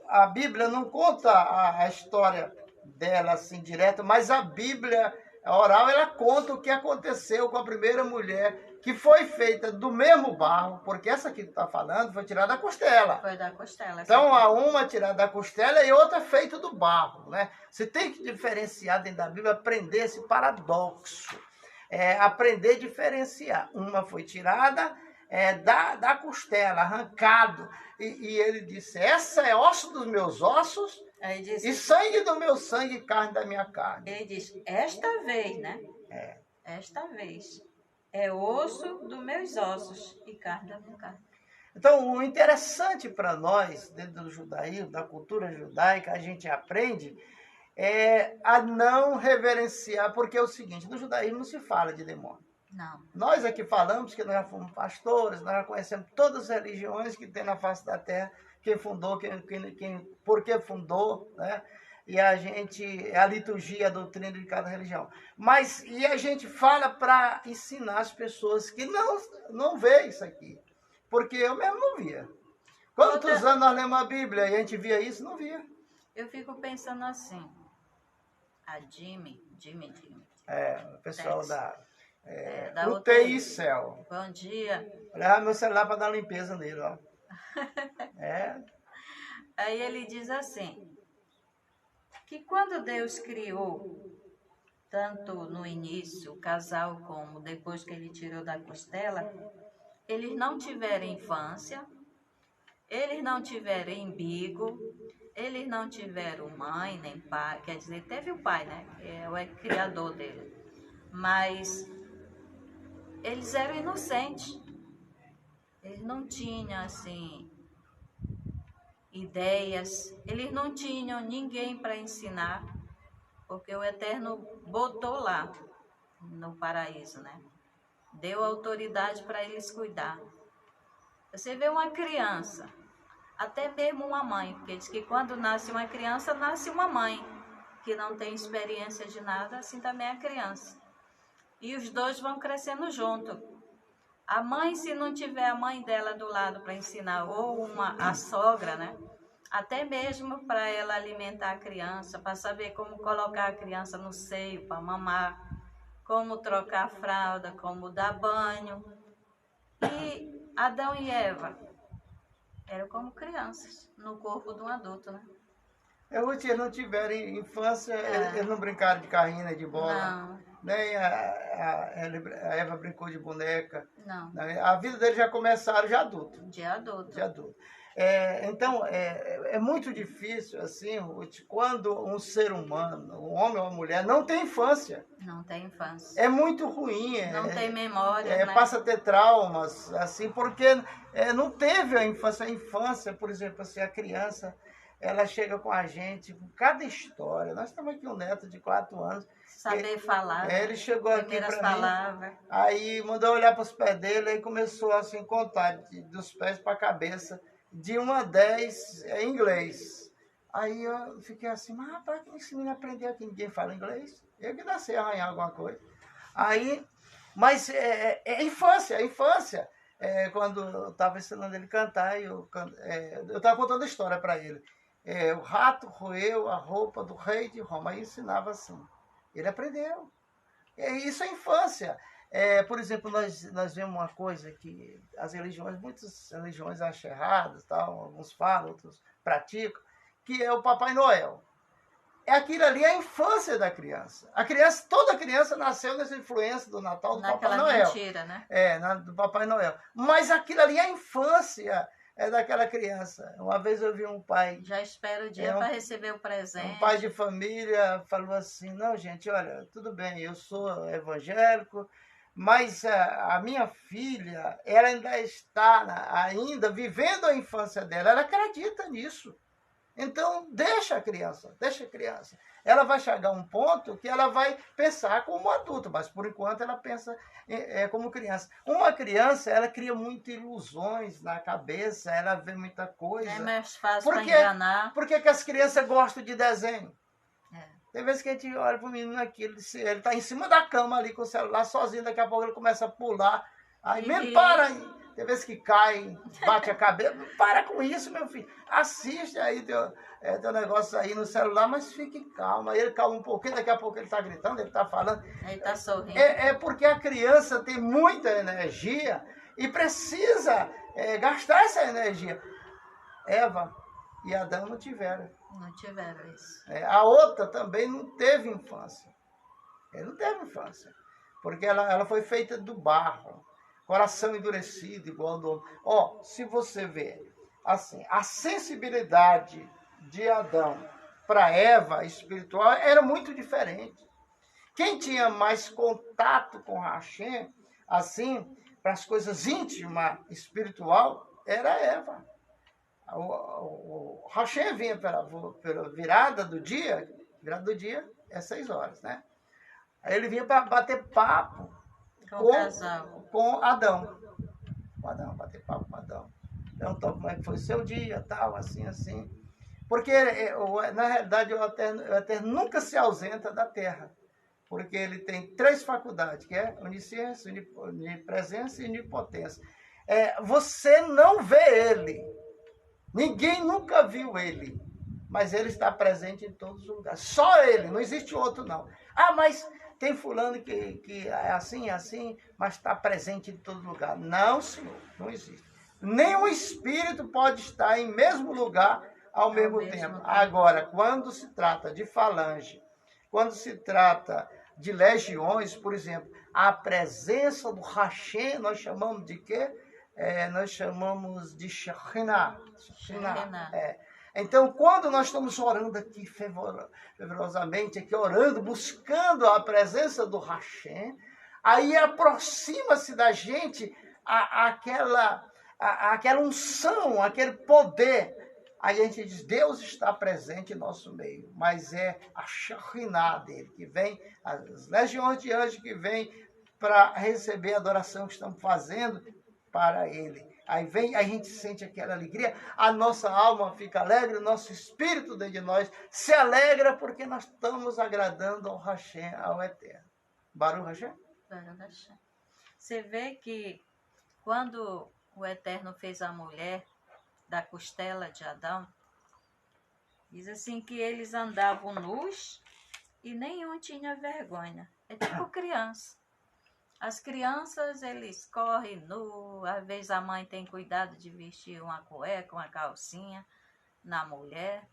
a Bíblia não conta a história dela assim direta, mas a Bíblia oral, ela conta o que aconteceu com a primeira mulher, que foi feita do mesmo barro, porque essa que está falando foi tirada da costela. Foi da costela. Então, a uma tirada da costela e outra feita do barro, né? Você tem que diferenciar dentro da Bíblia, aprender esse paradoxo. Aprender a diferenciar. Uma foi tirada da costela, arrancado. E ele disse, essa é osso dos meus ossos e sangue do meu sangue e carne da minha carne. Ele diz, esta vez, né? Esta vez é osso dos meus ossos e carne da minha carne. Então, o interessante para nós, dentro do judaísmo, da cultura judaica, a gente aprende a não reverenciar, porque é o seguinte, no judaísmo não se fala de demônio. Não. Nós aqui falamos que nós já fomos pastores, nós já conhecemos todas as religiões que tem na face da terra, quem fundou, por que fundou, né? E a liturgia, a doutrina de cada religião. E a gente fala para ensinar as pessoas que não vê isso aqui. Porque eu mesmo não via. Quantos anos nós lemos a Bíblia e a gente via isso? Não via. Eu fico pensando assim, a Jimmy. O pessoal da UTI Céu. Bom dia. Olhava meu celular para dar limpeza nele, ó. Aí ele diz assim, que quando Deus criou, tanto no início, o casal, como depois que ele tirou da costela, eles não tiveram infância, eles não tiveram umbigo, eles não tiveram mãe nem pai, quer dizer, teve o pai, né? É o criador dele. Mas eles eram inocentes. Eles não tinham, assim, ideias. Eles não tinham ninguém para ensinar, porque o Eterno botou lá no paraíso, né? Deu autoridade para eles cuidar. Você vê uma criança, até mesmo uma mãe, porque diz que quando nasce uma criança, nasce uma mãe, que não tem experiência de nada, assim também é a criança. E os dois vão crescendo junto. A mãe, se não tiver a mãe dela do lado para ensinar, ou a sogra, né? Até mesmo para ela alimentar a criança, para saber como colocar a criança no seio, para mamar, como trocar a fralda, como dar banho. E Adão e Eva eram como crianças no corpo de um adulto, né? Eles não tiveram infância, eles não brincaram de carrinho, de bola. Não. nem a Eva brincou de boneca. Não, Né? A vida deles já começaram já adulto. de adulto. De adulto. Então, é muito difícil, assim, Ruth, quando um ser humano, um homem ou uma mulher, não tem infância. Não tem infância. É muito ruim. Não tem memória, né? Passa a ter traumas, assim, porque não teve a infância. A infância, por exemplo, assim, a criança, ela chega com a gente, com cada história. Nós temos aqui um neto de 4 anos. Saber falar. Ele chegou aqui primeiras para palavras. mim, aí mandou olhar para os pés dele, aí começou assim, contar dos pés para a cabeça, de 1 a 10 em inglês. Aí eu fiquei assim, mas rapaz, que esse menino aprendeu aqui? Ninguém fala inglês? Eu que nasci a arranhar alguma coisa. Aí, mas é infância, é infância. Quando eu estava ensinando ele a cantar, eu estava contando a história para ele. O rato roeu a roupa do rei de Roma. Aí ensinava assim. Ele aprendeu. Isso é infância. Por exemplo, nós vemos uma coisa que as religiões, muitas religiões acham errado, tal, alguns falam, outros praticam, que é o Papai Noel. Aquilo ali é a infância da criança. Toda criança nasceu nessa influência do Natal do Papai Noel. Mentira, né? Do Papai Noel. Mas aquilo ali é a infância daquela criança. Uma vez eu vi um pai... Já espera o dia para receber o presente. Um pai de família falou assim, não, gente, olha, tudo bem, eu sou evangélico, mas a minha filha, ela ainda está vivendo a infância dela, ela acredita nisso. Então, deixa a criança. Ela vai chegar a um ponto que ela vai pensar como adulto, mas por enquanto ela pensa como criança. Uma criança, ela cria muitas ilusões na cabeça, ela vê muita coisa. É mais fácil para enganar. Por que as crianças gostam de desenho? Tem vezes que a gente olha para o menino aqui, ele está em cima da cama ali com o celular sozinho, daqui a pouco ele começa a pular. Aí, mesmo para aí. Tem vezes que cai, bate a cabeça. Para com isso, meu filho. Assiste aí teu negócio aí no celular, mas fique calmo. Aí ele calma um pouquinho, daqui a pouco ele está gritando, ele está falando. Ele está sorrindo. Porque a criança tem muita energia e precisa gastar essa energia. Eva e Adão não tiveram. Não tiveram isso. A outra também não teve infância. Ele não teve infância. Porque ela foi feita do barro. Coração endurecido, igual do homem. Se você vê, assim, a sensibilidade de Adão para Eva espiritual era muito diferente. Quem tinha mais contato com Hashem, assim, para as coisas íntimas, espiritual, era Eva. O Hashem vinha pela virada do dia é 6 horas, né? Aí ele vinha para bater papo com Adão. Bater papo com Adão. Perguntou como é que foi o seu dia, tal, assim. Porque, na realidade, o Eterno nunca se ausenta da Terra. Porque ele tem 3 faculdades, que é onisciência, onipresença e onipotência. Você não vê ele. Ninguém nunca viu ele. Mas ele está presente em todos os lugares. Só ele, não existe outro, não. Mas tem fulano que é assim, mas está presente em todo lugar. Não, senhor, não existe. Nenhum espírito pode estar em mesmo lugar ao mesmo tempo. Agora, quando se trata de falange, quando se trata de legiões, por exemplo, a presença do Hashem, nós chamamos de quê? Nós chamamos de Shekhinah. Então, quando nós estamos orando aqui fervorosamente, aqui orando, buscando a presença do Hashem, aí aproxima-se da gente aquela unção, aquele poder. Aí a gente diz, Deus está presente em nosso meio, mas é a Shekhinah dele, que vem, as legiões de anjos que vêm para receber a adoração que estamos fazendo para ele. Aí vem, a gente sente aquela alegria, a nossa alma fica alegre, o nosso espírito dentro de nós se alegra porque nós estamos agradando ao Hashem, ao Eterno. Baruch Hashem? Baruch Hashem. Você vê que quando o Eterno fez a mulher da costela de Adão, diz assim que eles andavam nus e nenhum tinha vergonha. É tipo criança. As crianças, eles correm nu, às vezes a mãe tem cuidado de vestir uma cueca, uma calcinha na mulher,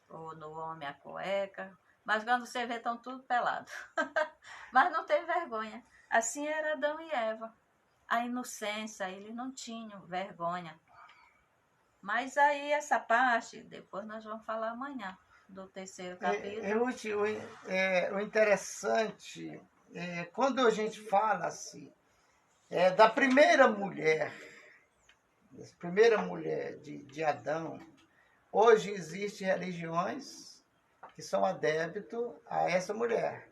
ou no homem a cueca, Mas quando você vê, estão tudo pelado. Mas não tem vergonha. Assim era Adão e Eva. A inocência, eles não tinham vergonha. Mas aí essa parte, depois nós vamos falar amanhã, do terceiro capítulo. O interessante é quando a gente fala assim, da primeira mulher de Adão, hoje existem religiões que são adeptos a essa mulher.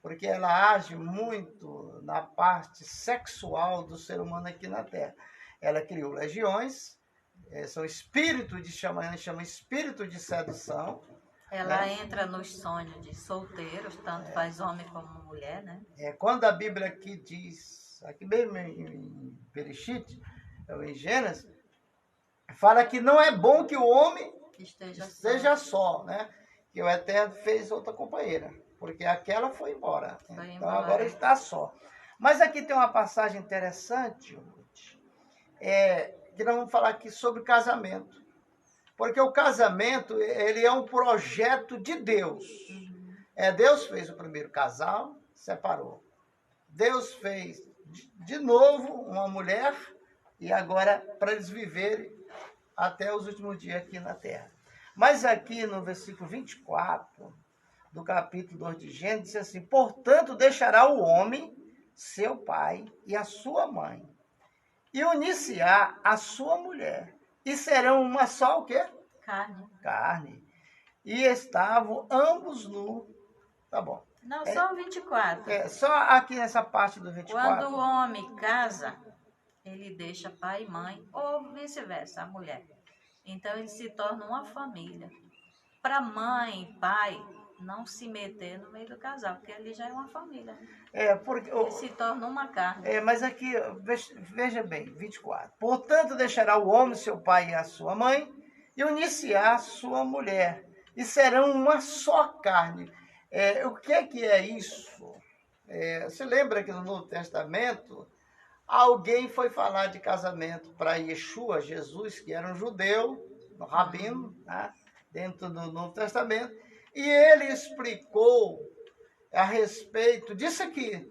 Porque ela age muito na parte sexual do ser humano aqui na Terra. Ela criou legiões, são espíritos chama espírito de sedução. Ela entra nos sonhos de solteiros, tanto faz homem como mulher, né? Quando a Bíblia aqui diz, aqui mesmo em Bereshit, em Gênesis, fala que não é bom que o homem esteja só, né? Que o Eterno fez outra companheira, porque aquela foi embora. Então agora está só. Mas aqui tem uma passagem interessante, que nós vamos falar aqui sobre casamento. Porque o casamento, ele é um projeto de Deus. Deus fez o primeiro casal, separou. Deus fez de novo uma mulher, e agora para eles viverem até os últimos dias aqui na Terra. Mas aqui no versículo 24 do capítulo 2 de Gênesis, diz assim: portanto, deixará o homem seu pai e a sua mãe, e unir-se-á a sua mulher, e serão uma só o quê? Carne. E estavam ambos nus. Tá bom. Não, só o 24. Só aqui nessa parte do 24. Quando o homem casa, ele deixa pai e mãe, ou vice-versa, a mulher. Então, ele se torna uma família. Para mãe e pai não se meter no meio do casal, porque ali já é uma família. Porque ele se torna uma carne. Mas aqui, veja bem, 24. Portanto, deixará o homem, seu pai e a sua mãe, e unir-se-á a sua mulher, e serão uma só carne. O que é isso? Você lembra que no Novo Testamento, alguém foi falar de casamento para Yeshua, Jesus, que era um judeu, um rabino, né, dentro do Novo Testamento, e ele explicou a respeito disso aqui,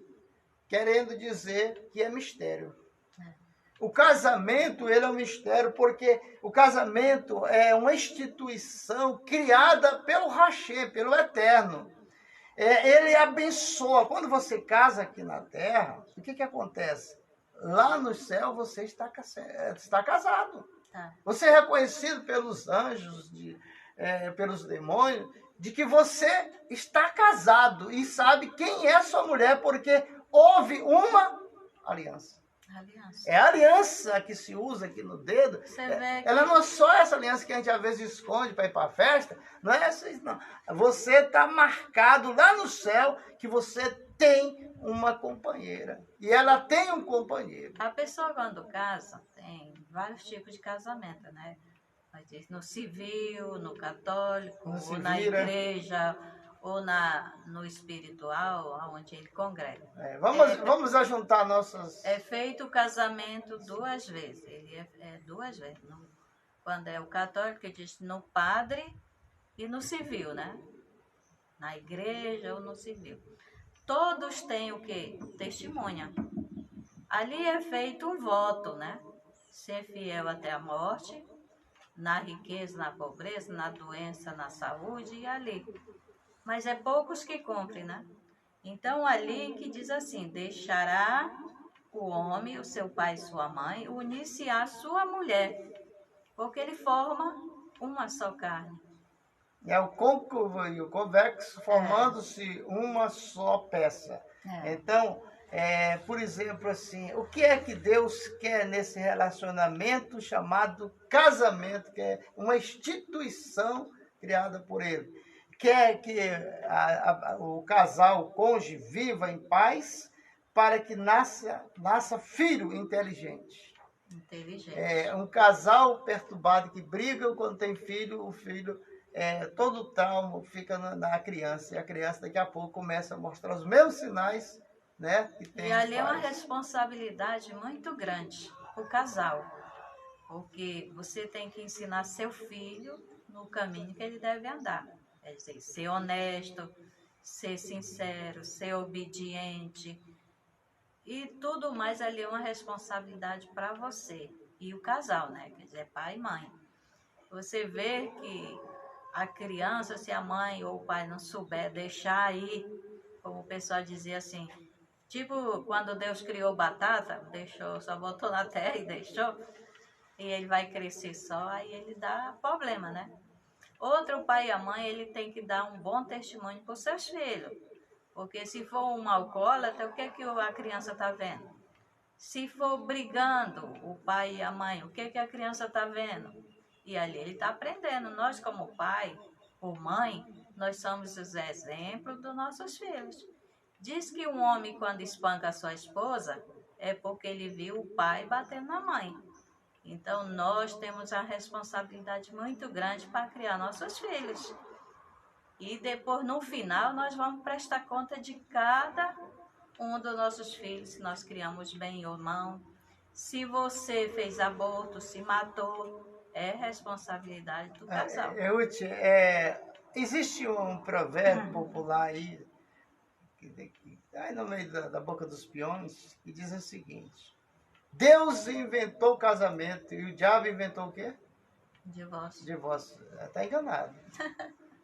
querendo dizer que é mistério. O casamento, ele é um mistério, porque o casamento é uma instituição criada pelo Hashem, pelo Eterno. Ele abençoa. Quando você casa aqui na Terra, o que acontece? Lá no céu você está casado. Você é reconhecido pelos anjos, pelos demônios, de que você está casado e sabe quem é sua mulher, porque houve uma aliança. É a aliança que se usa aqui no dedo. Ela não é só essa aliança que a gente às vezes esconde para ir para a festa. Não é essa, não. Você está marcado lá no céu que você tem uma companheira. E ela tem um companheiro. A pessoa quando casa, tem vários tipos de casamento, né? No civil, no católico, ou na igreja, ou no espiritual, onde ele congrega. Vamos ajuntar nossas... É feito o casamento 2 vezes. Ele é 2 vezes. Quando é o católico, ele diz no padre e no civil, né? Na igreja ou no civil. Todos têm o quê? Testemunha. Ali é feito um voto, né? Ser fiel até a morte, na riqueza, na pobreza, na doença, na saúde e ali. Mas é poucos que cumprem, né? Então, ali que diz assim, deixará o homem, o seu pai e sua mãe, unir-se-á a sua mulher, porque ele forma uma só carne. O côncavo e o convexo formando-se uma só peça. Então, por exemplo, assim, o que é que Deus quer nesse relacionamento chamado casamento, que é uma instituição criada por Ele? Quer que o casal, o cônjuge, viva em paz para que nasça filho inteligente. Um casal perturbado que briga quando tem filho, o filho, todo o trauma fica na criança. E a criança daqui a pouco começa a mostrar os mesmos sinais, né, que tem. E ali é uma responsabilidade muito grande para o casal. Porque você tem que ensinar seu filho no caminho que ele deve andar. Quer dizer, ser honesto, ser sincero, ser obediente. E tudo mais ali é uma responsabilidade para você e o casal, né? Quer dizer, pai e mãe. Você vê que a criança, se a mãe ou o pai não souber deixar aí, como o pessoal dizia assim, tipo quando Deus criou batata, deixou, só botou na terra e deixou, e ele vai crescer só, aí ele dá problema, né? Outro pai e a mãe, ele tem que dar um bom testemunho para os seus filhos. Porque se for um alcoólatra, o que é que a criança está vendo? Se for brigando, o pai e a mãe, o que é que a criança está vendo? E ali ele está aprendendo. Nós, como pai ou mãe, nós somos os exemplos dos nossos filhos. Diz que um homem, quando espanca a sua esposa, é porque ele viu o pai batendo na mãe. Então, nós temos a responsabilidade muito grande para criar nossos filhos. E depois, no final, nós vamos prestar conta de cada um dos nossos filhos, se nós criamos bem ou não. Se você fez aborto, se matou, é responsabilidade do casal. Ruth, existe um provérbio popular aí, aí no meio da boca dos peões, que diz o seguinte: Deus inventou o casamento e o diabo inventou o quê? Divórcio. Divórcio. Está enganado.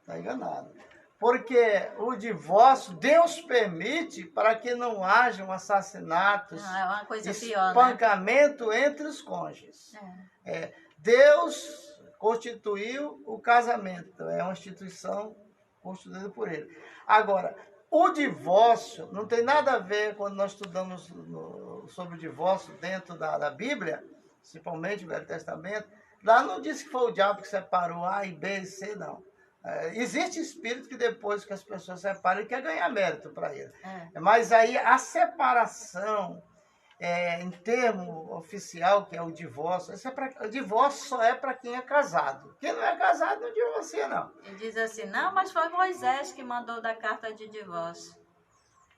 Está enganado. Porque o divórcio, Deus permite para que não hajam assassinatos, É uma coisa pior, espancamento, né? Entre os cônjuges. Deus constituiu o casamento, é uma instituição constituída por ele. Agora, o divórcio não tem nada a ver quando nós estudamos sobre o divórcio dentro da Bíblia, principalmente o Velho Testamento. Lá não diz que foi o diabo que separou A e B e C, não. Existe espírito que depois que as pessoas separam, ele quer ganhar mérito para ele. Mas aí a separação, em termo oficial, que é o divórcio, o divórcio só é para quem é casado. Quem não é casado não divorcia, não. Ele diz assim, não, mas foi Moisés que mandou dar carta de divórcio.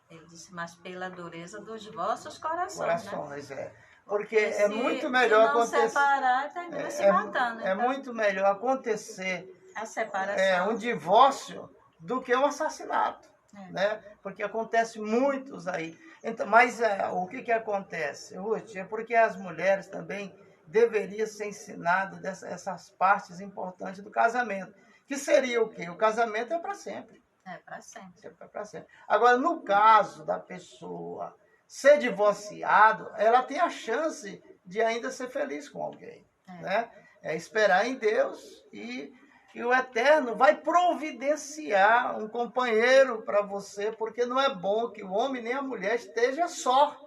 Ele disse, mas pela dureza dos vossos corações, né? Porque é muito melhor acontecer. Se separar, termina se matando. É muito melhor acontecer a separação. Um divórcio do que um assassinato, né? Porque acontece muitos aí. Então, mas o que acontece, Ruth? É porque as mulheres também deveriam ser ensinadas essas partes importantes do casamento. Que seria o quê? O casamento é para sempre. É para sempre. É para sempre. Agora, no caso da pessoa ser divorciado, ela tem a chance de ainda ser feliz com alguém, né? É esperar em Deus e o Eterno vai providenciar um companheiro para você, porque não é bom que o homem nem a mulher esteja só,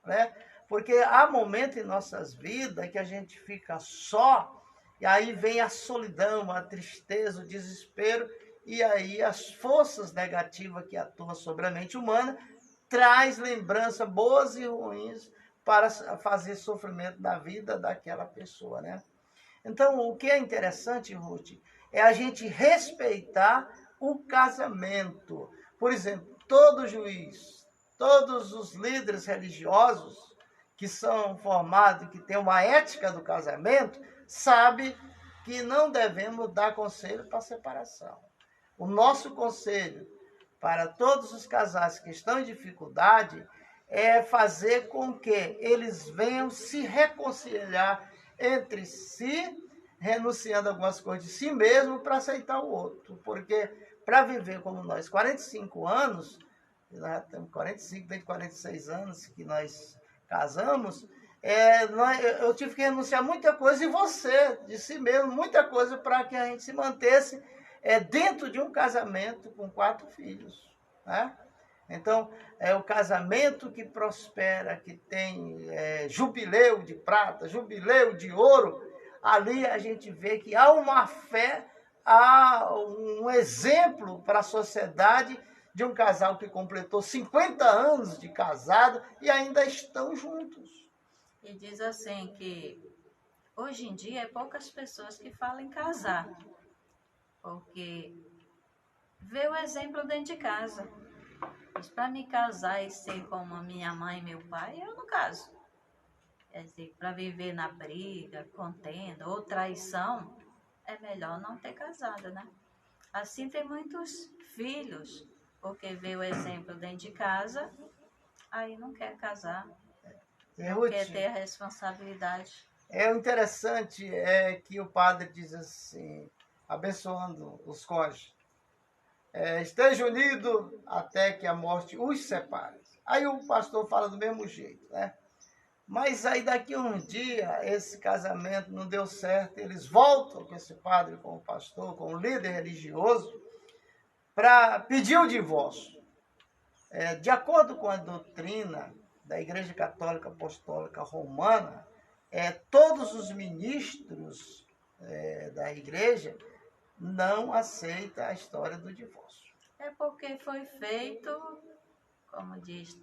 né? Porque há momentos em nossas vidas que a gente fica só, e aí vem a solidão, a tristeza, o desespero, e aí as forças negativas que atuam sobre a mente humana traz lembranças boas e ruins para fazer sofrimento da vida daquela pessoa, né? Então, o que é interessante, Ruth, é a gente respeitar o casamento. Por exemplo, todo juiz, todos os líderes religiosos que são formados, que têm uma ética do casamento, sabe que não devemos dar conselho para separação. O nosso conselho para todos os casais que estão em dificuldade é fazer com que eles venham se reconciliar entre si, renunciando a algumas coisas de si mesmo para aceitar o outro. Porque para viver como nós, 45 anos, nós já temos 45, desde 46 anos que nós casamos, eu tive que renunciar a muita coisa, e você, de si mesmo, muita coisa para que a gente se mantesse dentro de um casamento com 4 filhos, né? Então, é o casamento que prospera, que tem jubileu de prata, jubileu de ouro. Ali a gente vê que há uma fé, há um exemplo para a sociedade de um casal que completou 50 anos de casado e ainda estão juntos. E diz assim que hoje em dia é poucas pessoas que falam em casar, porque vê o exemplo dentro de casa. Mas para me casar e ser como a minha mãe e meu pai, eu não caso. Quer dizer, para viver na briga, contenda ou traição, é melhor não ter casado, né? Assim tem muitos filhos, porque vê o exemplo dentro de casa, aí não quer casar, não Ruth, quer ter a responsabilidade. o interessante é que o padre diz assim, abençoando os cônjuges, esteja unido até que a morte os separe. Aí o pastor fala do mesmo jeito, né? Mas aí daqui a um dia, esse casamento não deu certo, eles voltam com esse padre, com o pastor, com o líder religioso, para pedir o divórcio. De acordo com a doutrina da Igreja Católica Apostólica Romana, todos os ministros da igreja não aceitam a história do divórcio. É porque foi feito, como diz,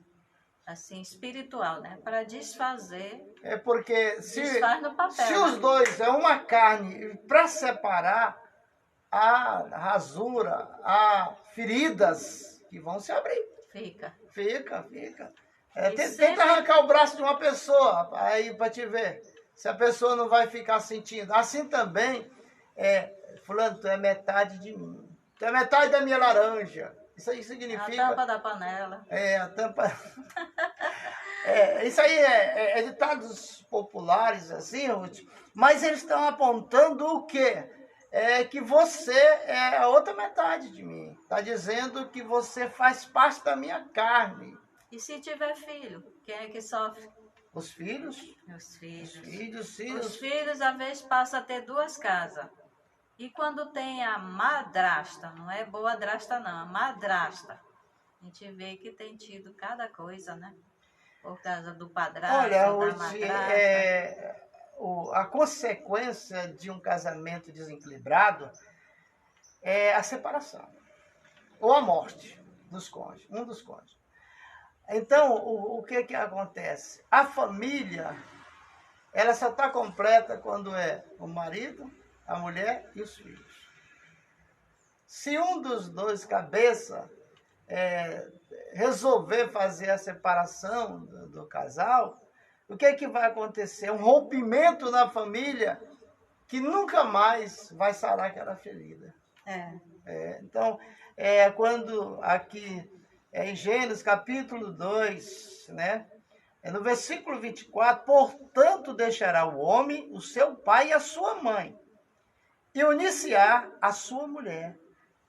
assim, espiritual, né? Para desfazer. É porque Desfaz no papel, se os dois é uma carne, para separar, há rasura, há feridas que vão se abrir. Fica. Tenta arrancar o braço de uma pessoa aí para te ver se a pessoa não vai ficar sentindo. Assim também, fulano, tu é metade de mim. Tu é metade da minha laranja. Isso aí significa... A tampa da panela. A tampa... isso aí é ditados populares, assim, Ruth, mas eles estão apontando o quê? Que você é a outra metade de mim. Está dizendo que você faz parte da minha carne. E se tiver filho, quem é que sofre? Os filhos? Os filhos. Os filhos, às vezes, passam a ter duas casas. E quando tem a madrasta, não é boa drasta não, a madrasta, a gente vê que tem tido cada coisa, né? Por causa do padrasto, olha, da hoje, madrasta. A consequência de um casamento desequilibrado é a separação. Ou a morte dos cônjuges, um dos cônjuges. Então, o que acontece? A família, ela só está completa quando é o marido, a mulher e os filhos. Se um dos dois cabeça resolver fazer a separação do casal, o que vai acontecer? Um rompimento na família que nunca mais vai sarar aquela ferida. Então, quando aqui em Gênesis capítulo 2, né? No versículo 24, portanto deixará o homem, o seu pai e a sua mãe, e unir-se-á a sua mulher,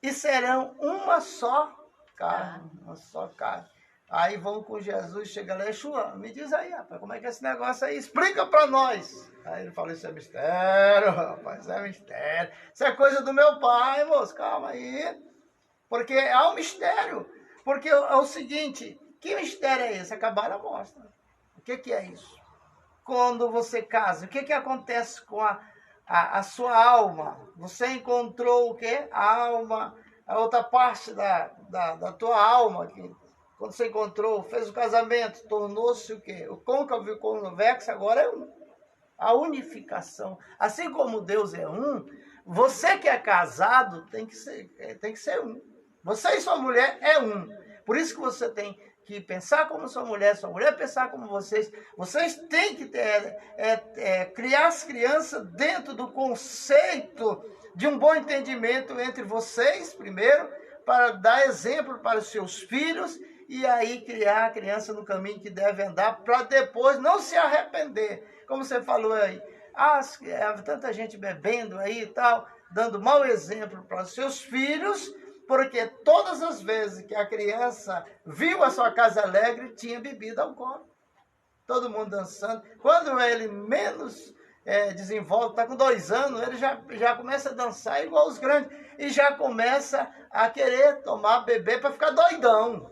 e serão uma só carne, uma só carne. Aí vão com Jesus, chega lá, Yeshua, me diz aí, rapaz, como é que é esse negócio aí? Explica para nós. Aí ele fala, isso é mistério, rapaz, isso é mistério. Isso é coisa do meu pai, moço, calma aí. Porque há um mistério. Porque é o seguinte, que mistério é esse? Acabaram a mostra. O que é isso? Quando você casa, o que acontece com a sua alma? Você encontrou o quê? A alma, a outra parte da tua alma, que quando você encontrou, fez o casamento, tornou-se o quê? O côncavo e o convexo agora é um. A unificação. Assim como Deus é um, você que é casado tem que ser um. Você e sua mulher é um. Por isso que você tem que pensar como sua mulher pensar como vocês. Vocês têm que criar as crianças dentro do conceito de um bom entendimento entre vocês, primeiro, para dar exemplo para os seus filhos, e aí criar a criança no caminho que deve andar, para depois não se arrepender. Como você falou aí, tanta gente bebendo aí e tal, dando mau exemplo para os seus filhos, porque todas as vezes que a criança viu a sua casa alegre, tinha bebida alcoólica. Todo mundo dançando. Quando ele menos desenvolve, está com 2 anos, ele já começa a dançar igual os grandes. E já começa a querer beber para ficar doidão.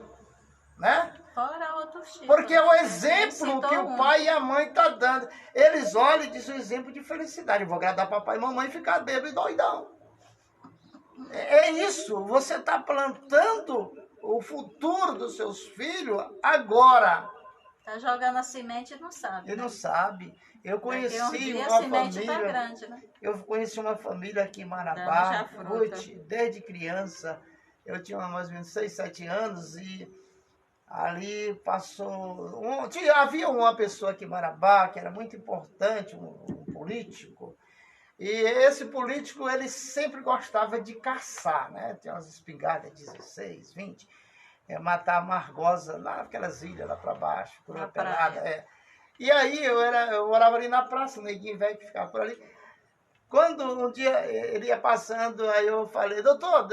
Né? Fora outros tipos. Porque é o exemplo que o pai e a mãe estão dando. Eles olham e dizem o exemplo de felicidade. Eu vou agradar papai e mamãe e ficar bêbado e doidão. É isso. Você está plantando o futuro dos seus filhos agora. Está jogando a semente e não sabe. Ele não sabe. Eu conheci uma família. Tá grande, né? Eu conheci uma família aqui em Marabá, desde criança. Eu tinha mais ou menos 6, 7 anos e ali havia uma pessoa aqui em Marabá que era muito importante, um político, E esse político, ele sempre gostava de caçar, né? Tinha umas espingardas 16, 20, matar a Margosa lá naquelas ilhas lá para baixo, por uma pelada. E aí eu morava ali na praça, o neguinho velho que ficava por ali. Quando um dia ele ia passando, aí eu falei, doutor,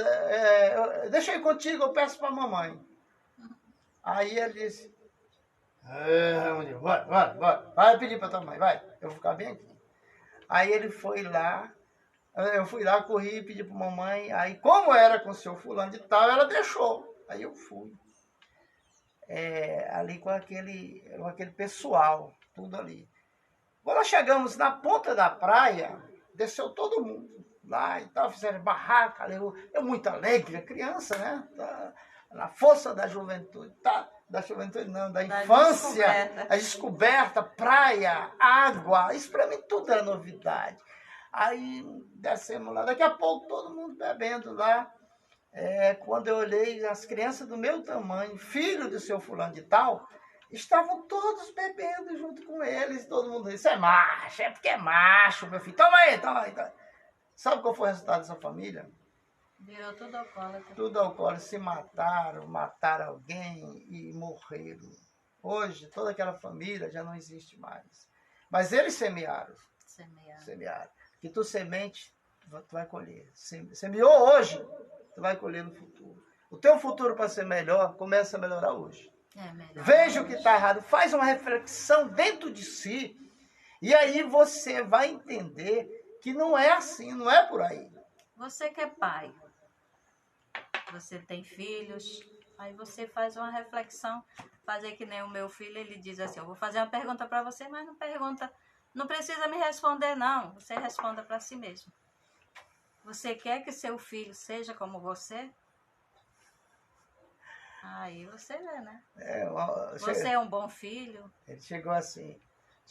deixa eu ir contigo, eu peço para a mamãe. Aí ele disse, vai pedir para tua mãe, vai, eu vou ficar bem aqui. Aí ele foi lá, eu fui lá, corri e pedi para a mamãe, aí como era com o seu fulano de tal, ela deixou. Aí eu fui. Ali com aquele pessoal, tudo ali. Quando nós chegamos na ponta da praia, desceu todo mundo lá e tal, fizeram barraca, eu muito alegre, criança, né? Tá, na força da juventude, tá? Da juventude não, da infância, a descoberta, praia, água, isso para mim tudo era novidade. Aí descemos lá, daqui a pouco todo mundo bebendo lá. Quando eu olhei, as crianças do meu tamanho, filho do seu fulano de tal, estavam todos bebendo junto com eles. Todo mundo disse, é macho, é porque é macho, meu filho. Toma aí, toma aí. Sabe qual foi o resultado dessa família? Virou tudo alcoólatra. Tudo alcoólatra. Se mataram alguém e morreram. Hoje, toda aquela família já não existe mais. Mas eles semearam. Que tu semente, tu vai colher. Semeou hoje, tu vai colher no futuro. O teu futuro, para ser melhor, começa a melhorar hoje. Veja o que está errado, faz uma reflexão dentro de si, e aí você vai entender que não é assim, não é por aí. Você que é pai, você tem filhos, aí você faz uma reflexão, fazer que nem o meu filho, ele diz assim, eu vou fazer uma pergunta para você, mas não precisa me responder não, você responda para si mesmo. Você quer que seu filho seja como você? Aí você vê, né? Você é um bom filho. Ele chegou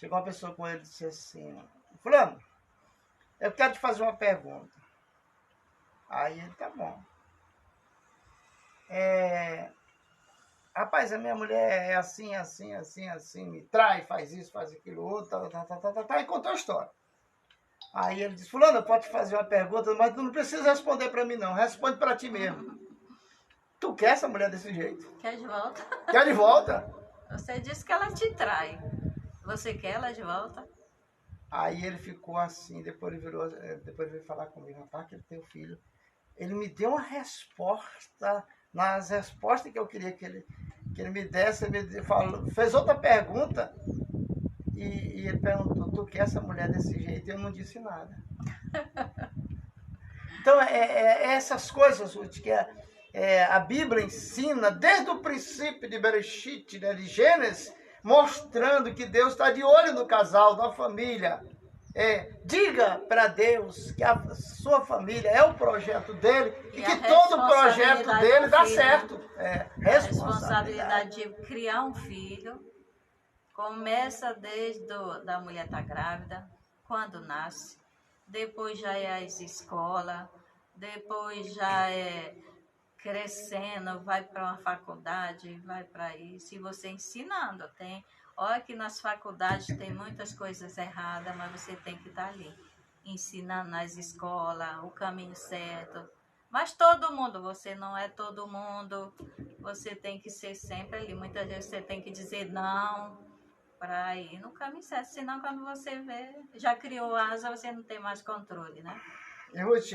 uma pessoa com ele e disse assim, fulano, eu quero te fazer uma pergunta. Aí ele, tá bom. Rapaz, a minha mulher é assim, me trai, faz isso, faz aquilo, outro, e contou a história. Aí ele disse, fulano, eu posso te fazer uma pergunta, mas tu não precisa responder para mim não, responde para ti mesmo. Tu quer essa mulher desse jeito? Quer de volta? Quer de volta? Você disse que ela te trai. Você quer ela de volta? Aí ele ficou assim, depois ele veio falar comigo, rapaz, que ele tem um filho. Ele me deu uma resposta, nas respostas que eu queria que ele me desse, ele fez outra pergunta, e ele perguntou, tu quer essa mulher desse jeito? E eu não disse nada. Então, essas coisas, Ruth, que a Bíblia ensina, desde o princípio de Bereshit, né, de Gênesis, mostrando que Deus está de olho no casal, na família. Diga para Deus que a sua família é o projeto dele e que todo o projeto dele dá certo. A responsabilidade de criar um filho começa desde da mulher estar grávida, quando nasce, depois já é as escolas, depois já é crescendo, vai para uma faculdade, vai para isso, e você ensinando, olha que nas faculdades tem muitas coisas erradas, mas você tem que estar ali, ensinando nas escolas, o caminho certo. Mas todo mundo, você não é todo mundo, você tem que ser sempre ali. Muitas vezes você tem que dizer não para ir no caminho certo, senão quando você vê, já criou asa, você não tem mais controle, né? E Ruth,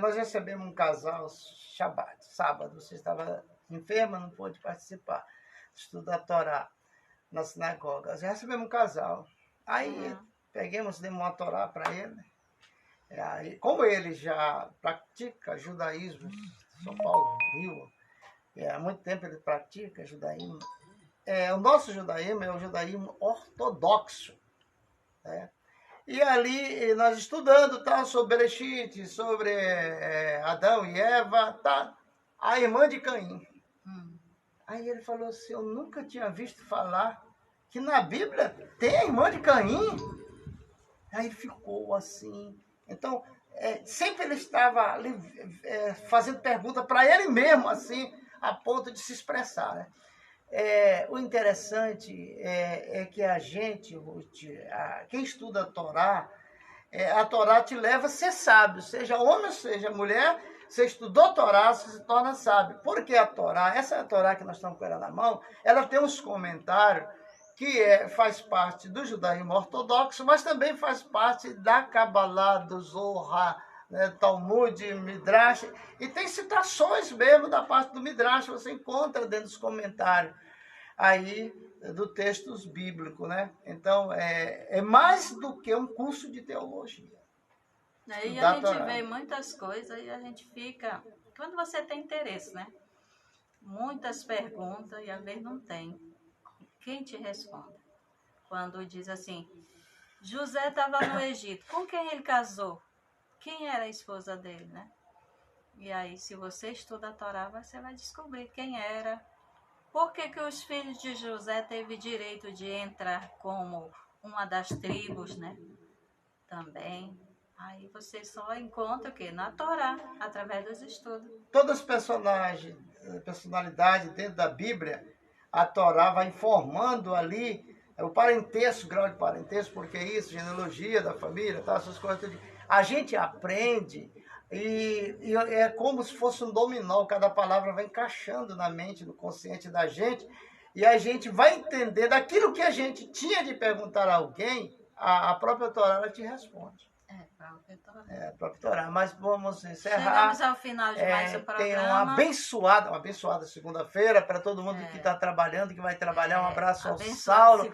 nós recebemos um casal sábado, você estava enferma, não pôde participar, estudar a Torá na sinagoga. Nós recebemos um casal, aí demos uma Torá para ele, aí, como ele já pratica judaísmo, São Paulo, Rio, há muito tempo ele pratica judaísmo, o nosso judaísmo é o judaísmo ortodoxo, né? E ali, nós estudando sobre Bereshit, sobre Adão e Eva, a irmã de Caim. Aí ele falou assim, eu nunca tinha visto falar que na Bíblia tem a irmã de Caim. Aí ele ficou assim. Então, sempre ele estava ali, fazendo pergunta para ele mesmo, assim, a ponto de se expressar, né? O interessante é que a gente, quem estuda a Torá, A Torá te leva a ser sábio, seja homem ou seja mulher. Você estudou Torá, você se torna sábio. Porque a Torá, essa Torá que nós estamos com ela na mão, ela tem uns comentários que faz parte do judaísmo ortodoxo, mas também faz parte da Kabbalah, do Zohar, né, Talmud, Midrash, e tem citações mesmo da parte do Midrash, você encontra dentro dos comentários aí do textos bíblicos, né? Então, é mais do que um curso de teologia. E a gente vê muitas coisas e a gente fica... Quando você tem interesse, né? Muitas perguntas e às vezes não tem. Quem te responde? Quando diz assim, José estava no Egito, com quem ele casou? Quem era a esposa dele, né? E aí, se você estuda a Torá, você vai descobrir quem era. Por que os filhos de José teve direito de entrar como uma das tribos, né? Também. Aí você só encontra o quê? Na Torá, através dos estudos. Todas as personalidades dentro da Bíblia, a Torá vai informando ali o parentesco, grau de parentesco, porque isso, genealogia da família, tá, essas coisas. A gente aprende e é como se fosse um dominó, cada palavra vai encaixando na mente, no consciente da gente, e a gente vai entender daquilo que a gente tinha de perguntar a alguém, a própria Torá ela te responde. A própria Torá. Mas vamos encerrar. Chegamos ao final de mais um programa. Tem uma abençoada segunda-feira para todo mundo que está trabalhando, que vai trabalhar. Um abraço ao Saulo.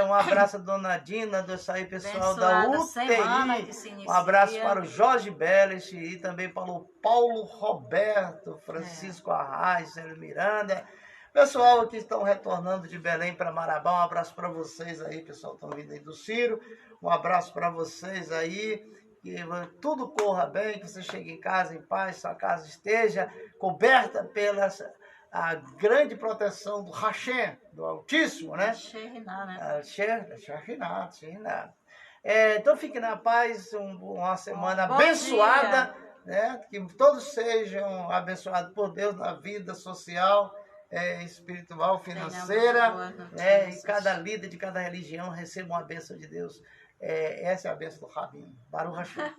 Um abraço à dona Dina, do açaí pessoal da UTI. Um abraço para o Jorge Beles e também para o Paulo Roberto, Francisco Arraes, Célio Miranda. Pessoal que estão retornando de Belém para Marabá, um abraço para vocês aí, pessoal, estão vindo aí do Ciro. Um abraço para vocês aí, que tudo corra bem, que você chegue em casa em paz, sua casa esteja coberta pela a grande proteção do Hashem, do Altíssimo, né? Shekhinah, né? Shekhinah. Então fique na paz, uma semana abençoada, né? Que todos sejam abençoados por Deus na vida social, espiritual, financeira, e cada líder de cada religião receba uma bênção de Deus. Essa é a bênção do Rabino. Baruch Hashem.